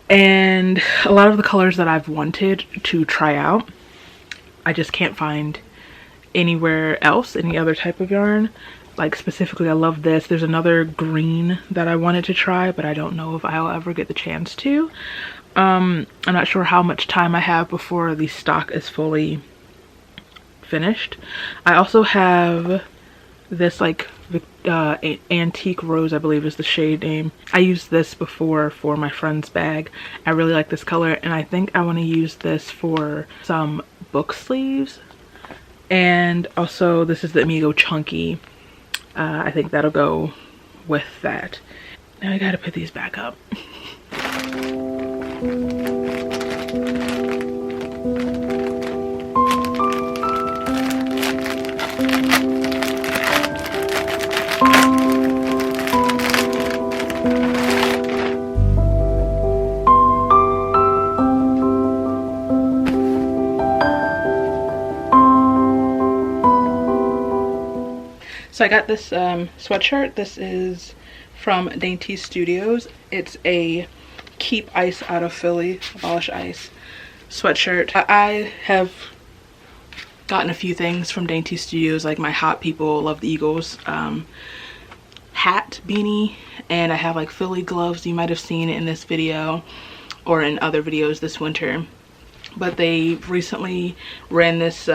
and a lot of the colors that I've wanted to try out I just can't find anywhere else, any other type of yarn. like specifically I love this. There's another green that I wanted to try, but I don't know if I'll ever get the chance to. I'm not sure how much time I have before the stock is fully finished. I also have this like antique rose, I believe is the shade name. I used this before for my friend's bag. I really like this color, and I think I want to use this for some book sleeves. And also this is the Amigo Chunky. I think that'll go with that. Now I gotta put these back up. So I got this sweatshirt. This is from Dainty Studios. It's a Keep Ice Out of Philly, Abolish Ice sweatshirt. I have gotten a few things from Dainty Studios, like my Hot People Love the Eagles hat beanie, and I have like Philly gloves. You might have seen it in this video or in other videos this winter. But they recently ran this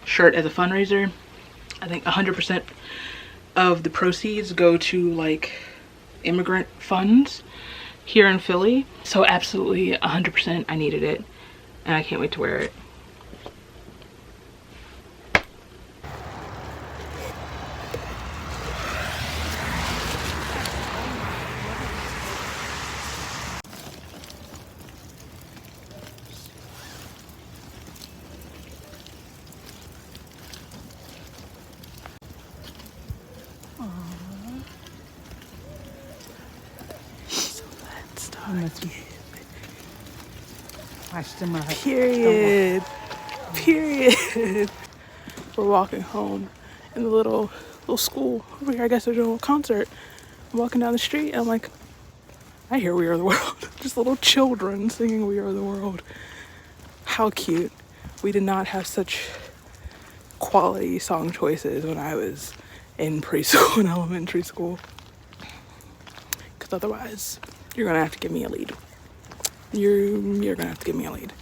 shirt as a fundraiser. I think 100% of the proceeds go to like immigrant funds here in Philly. So absolutely 100% I needed it, and I can't wait to wear it. Period. We're walking home in the little school over here. I guess they're doing a concert. I'm walking down the street and I'm like, I hear We Are the World. Just little children singing We Are the World. How cute. We did not have such quality song choices when I was in preschool and elementary school. Because otherwise, you're gonna have to give me a lead. You're gonna have to give me a lead.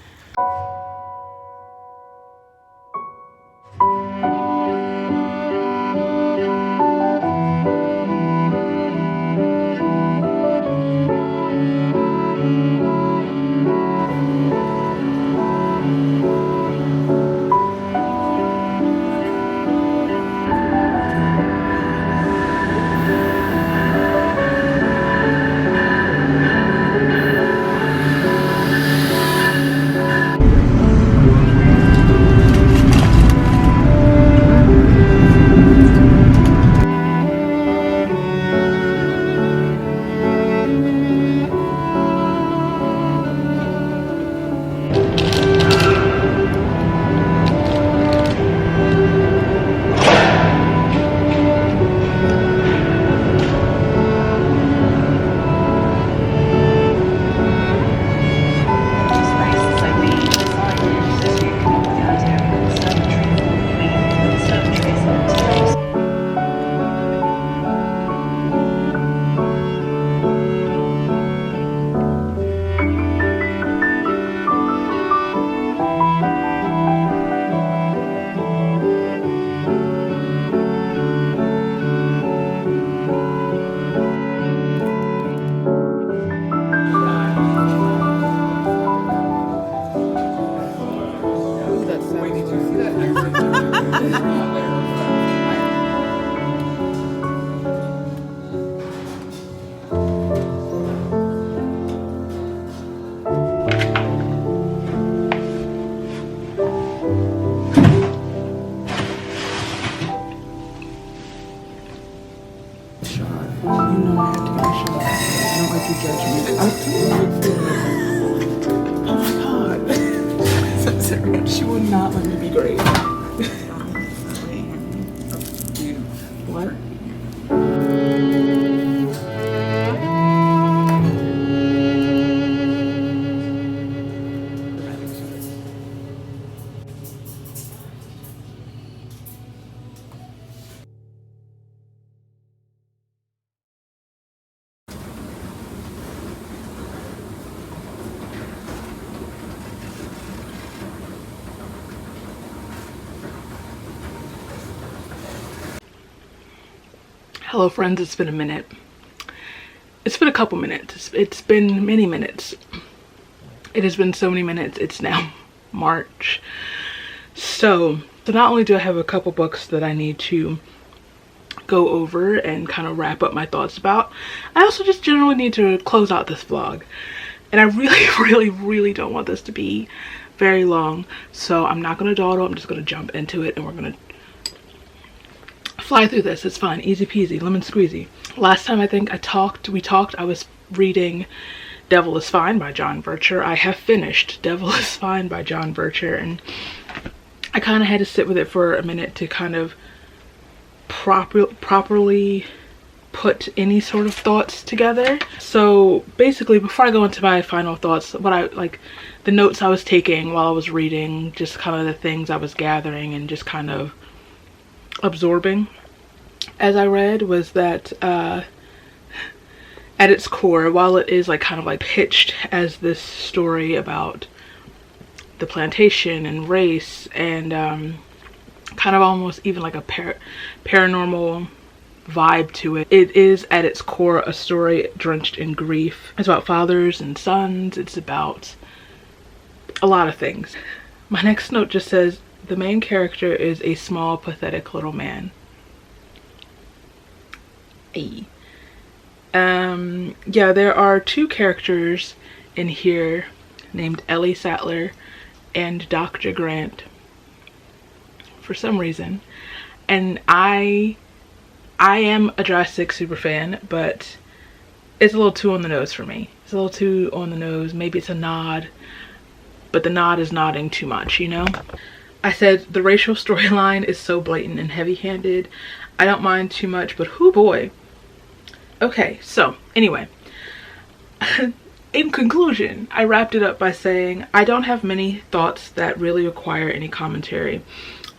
She would not let me be great. What? Hello friends, it's been a minute. It's been a couple minutes. It's been many minutes. It has been so many minutes. It's now March. So not only do I have a couple books that I need to go over and kind of wrap up my thoughts about, I also just generally need to close out this vlog. And I really don't want this to be very long. So I'm not going to dawdle. I'm just going to jump into it and we're going to fly through this. It's fine. Easy peasy, lemon squeezy. Last time I think we talked, I was reading Devil is Fine by John Vircher. I have finished Devil is Fine by John Vircher, and I kind of had to sit with it for a minute to kind of properly put any sort of thoughts together. So basically, before I go into my final thoughts, the notes I was taking while I was reading, just kind of the things I was gathering and just kind of absorbing as I read, was that at its core, while it is kind of pitched as this story about the plantation and race and kind of almost even like a paranormal vibe to it, it is at its core a story drenched in grief. It's about fathers and sons. It's about a lot of things. My next note just says the main character is a small, pathetic little man. Hey. Yeah, there are two characters in here named Ellie Sattler and Dr. Grant for some reason, and I am a Jurassic super fan, but it's a little too on the nose for me. It's a little too on the nose. Maybe it's a nod, but the nod is nodding too much, you know? I said the racial storyline is so blatant and heavy-handed. I don't mind too much, but hoo boy. Okay, so anyway, in conclusion, I wrapped it up by saying I don't have many thoughts that really require any commentary.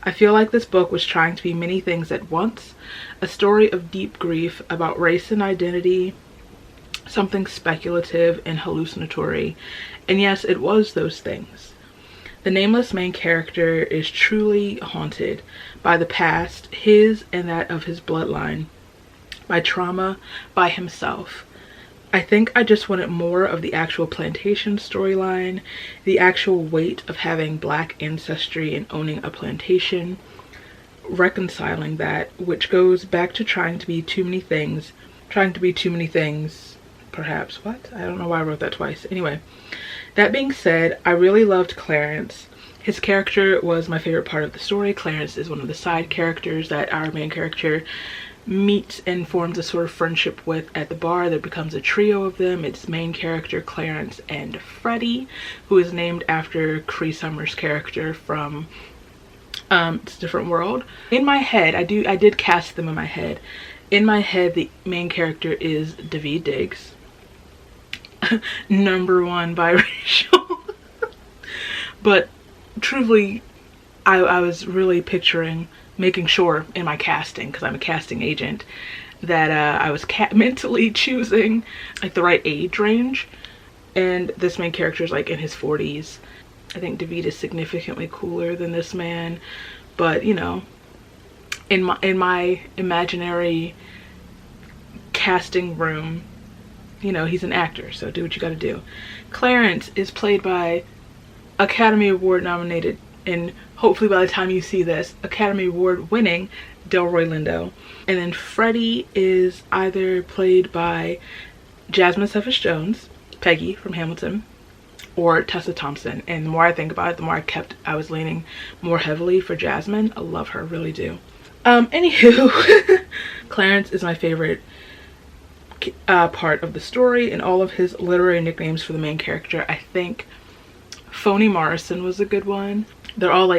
I feel like this book was trying to be many things at once. A story of deep grief about race and identity, something speculative and hallucinatory, and yes, it was those things. The nameless main character is truly haunted by the past, his and that of his bloodline, by trauma, by himself. I think I just wanted more of the actual plantation storyline, the actual weight of having Black ancestry and owning a plantation, reconciling that, which goes back to trying to be too many things, perhaps. What? I don't know why I wrote that twice. Anyway, that being said, I really loved Clarence. His character was my favorite part of the story. Clarence is one of the side characters that our main character meets and forms a sort of friendship with at the bar. There becomes a trio of them. It's main character Clarence and Freddie, who is named after Cree Summer's character from It's a Different World. In my head, I did cast them in my head. In my head, the main character is Daveed Diggs, #1 biracial. But truthfully, I was really making sure in my casting, because I'm a casting agent, that I was mentally choosing the right age range. And this main character is in his 40s. I think Daveed is significantly cooler than this man, but you know, in my imaginary casting room, you know, he's an actor, so do what you gotta do. Clarence is played by Academy Award nominated, and hopefully by the time you see this, Academy Award winning Delroy Lindo. And then Freddie is either played by Jasmine Cephas Jones, Peggy from Hamilton, or Tessa Thompson. And the more I think about it, the more I was leaning more heavily for Jasmine. I love her, really do. Anywho, Clarence is my favorite part of the story, and all of his literary nicknames for the main character. I think Phony Morrison was a good one. They're all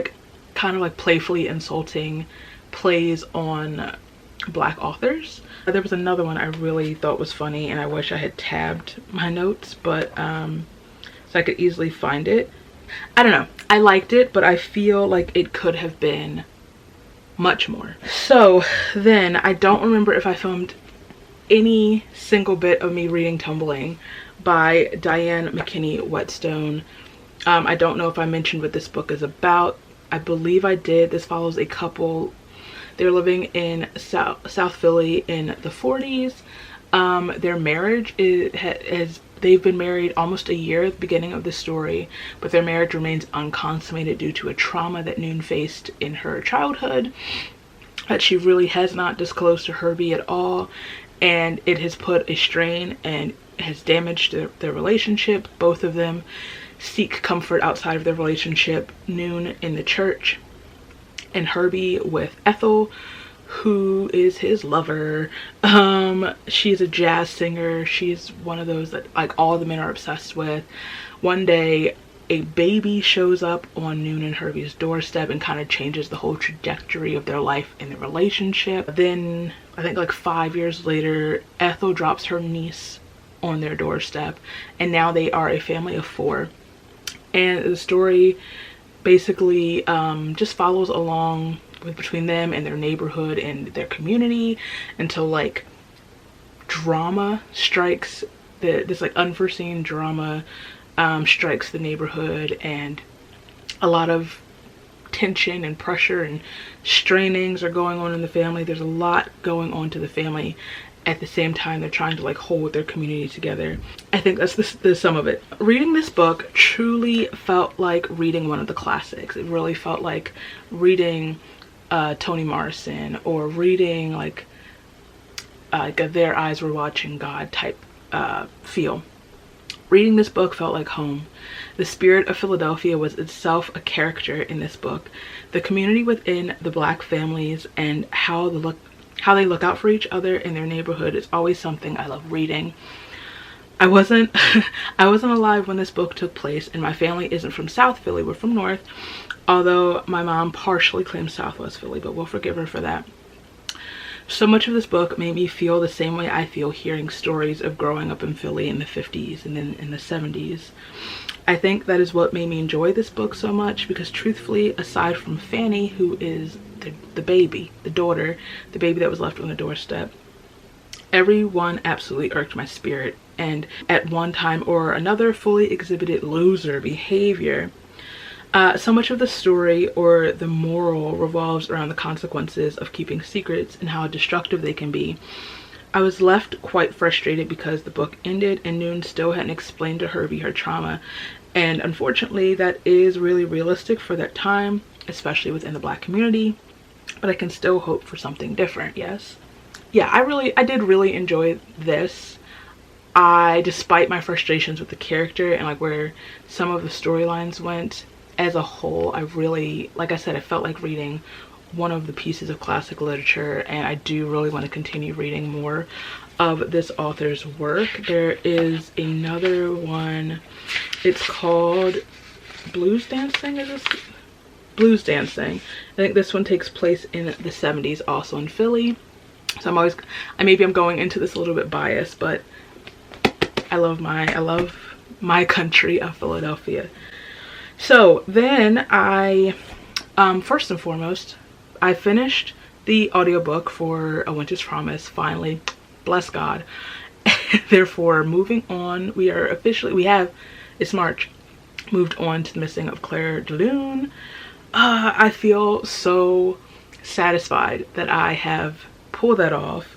kind of playfully insulting plays on Black authors. There was another one I really thought was funny, and I wish I had tabbed my notes, but so I could easily find it. I don't know. I liked it, but I feel like it could have been much more. So then I don't remember if I filmed any single bit of me reading Tumbling by Diane McKinney Whetstone. I don't know if I mentioned what this book is about. I believe I did. This follows a couple They were living in South Philly in the 40s. Their marriage they've been married almost a year at the beginning of the story, but their marriage remains unconsummated due to a trauma that Noon faced in her childhood that she really has not disclosed to Herbie at all, and it has put a strain and has damaged their relationship. Both of them seek comfort outside of their relationship, Noon in the church and Herbie with Ethel, who is his lover. She's a jazz singer. She's one of those that like all the men are obsessed with. One day a baby shows up on Noon and Herbie's doorstep and kind of changes the whole trajectory of their life and their relationship. Then I think like 5 years later, Ethel drops her niece on their doorstep, and now they are a family of 4. And the story basically just follows along between them and their neighborhood and their community until like drama strikes, this like unforeseen drama strikes the neighborhood, and a lot of tension and pressure and strainings are going on in the family. There's a lot going on to the family. At the same time, they're trying to like hold their community together. I think that's the sum of it. Reading this book truly felt like reading one of the classics. It really felt like reading Toni Morrison, or reading like a Their Eyes Were Watching God type feel. Reading this book felt like home. The spirit of Philadelphia was itself a character in this book. The community within the Black families and how they look out for each other in their neighborhood is always something I love reading. I wasn't alive when this book took place, and my family isn't from South Philly, we're from North, although my mom partially claims Southwest Philly, but we'll forgive her for that. So much of this book made me feel the same way I feel hearing stories of growing up in Philly in the 50s and then in the 70s. I think that is what made me enjoy this book so much, because truthfully, aside from Fanny, who is the baby, the daughter, the baby that was left on the doorstep, everyone absolutely irked my spirit, and at one time or another fully exhibited loser behavior. So much of the story or the moral revolves around the consequences of keeping secrets and how destructive they can be. I was left quite frustrated because the book ended and Noon still hadn't explained to Herbie her trauma, and unfortunately that is really realistic for that time, especially within the Black community, but I can still hope for something different. Yes, yeah, I did really enjoy this. Despite my frustrations with the character and like where some of the storylines went, as a whole, I really, like I said, I felt like reading one of the pieces of classic literature, and I do really want to continue reading more of this author's work. There is another one, it's called Blues Dancing. Is this Blues Dancing? I think this one takes place in the 70s, also in Philly. So maybe I'm going into this a little bit biased, but I love my country of Philadelphia. So then I, first and foremost, I finished the audiobook for A Winter's Promise, finally, bless God. Therefore, moving on, it's March, moved on to The Missing of Claire de Lune. I feel so satisfied that I have pulled that off.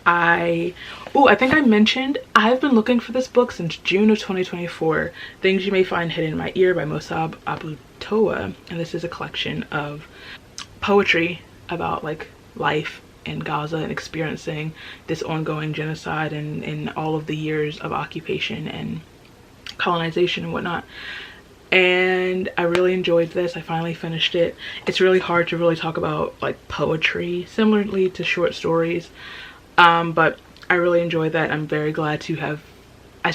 I think I mentioned I've been looking for this book since June of 2024. Things You May Find Hidden in My Ear by Mossab Abu Toa, and this is a collection of poetry about like life in Gaza and experiencing this ongoing genocide and all of the years of occupation and colonization and whatnot. And I really enjoyed this. I finally finished it. It's really hard to really talk about like poetry similarly to short stories, but I really enjoyed that. I'm very glad to have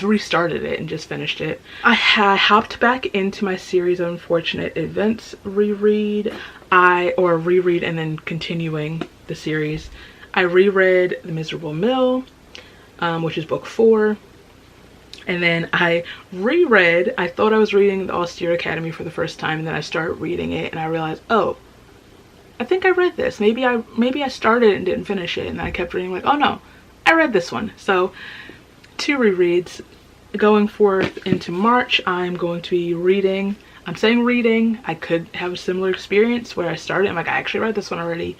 restarted it and just finished it. I hopped back into my series of Unfortunate Events reread. Reread and then continuing the series. I reread The Miserable Mill, which is book 4. And then I reread, I thought I was reading The Austere Academy for the first time, and then I started reading it and I realized, oh, I think I read this. Maybe I started and didn't finish it, and I kept reading like, oh no, I read this one. So 2 rereads. Going forth into March, I'm going to be reading. I'm saying reading. I could have a similar experience where I started, I'm like, I actually read this one already.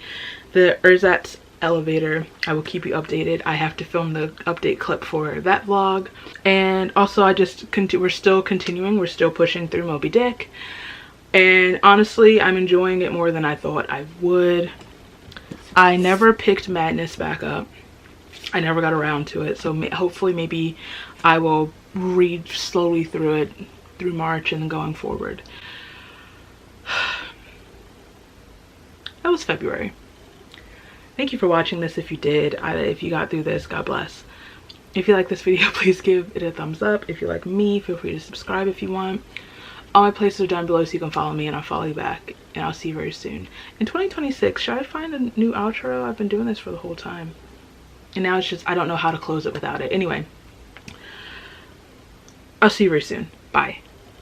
The Ersatz elevator, I will keep you updated. I have to film the update clip for that vlog. And also we're still continuing, we're still pushing through Moby Dick, and honestly I'm enjoying it more than I thought I would. I never picked Madness back up. I never got around to it, so hopefully maybe I will read slowly through it through March and then going forward. That was February. Thank you for watching this. If you did, if you got through this, God bless. If you like this video, please give it a thumbs up. If you like me, feel free to subscribe if you want. All my places are down below so you can follow me and I'll follow you back. And I'll see you very soon. In 2026, should I find a new outro? I've been doing this for the whole time. And now it's just, I don't know how to close it without it. Anyway, I'll see you very soon. Bye.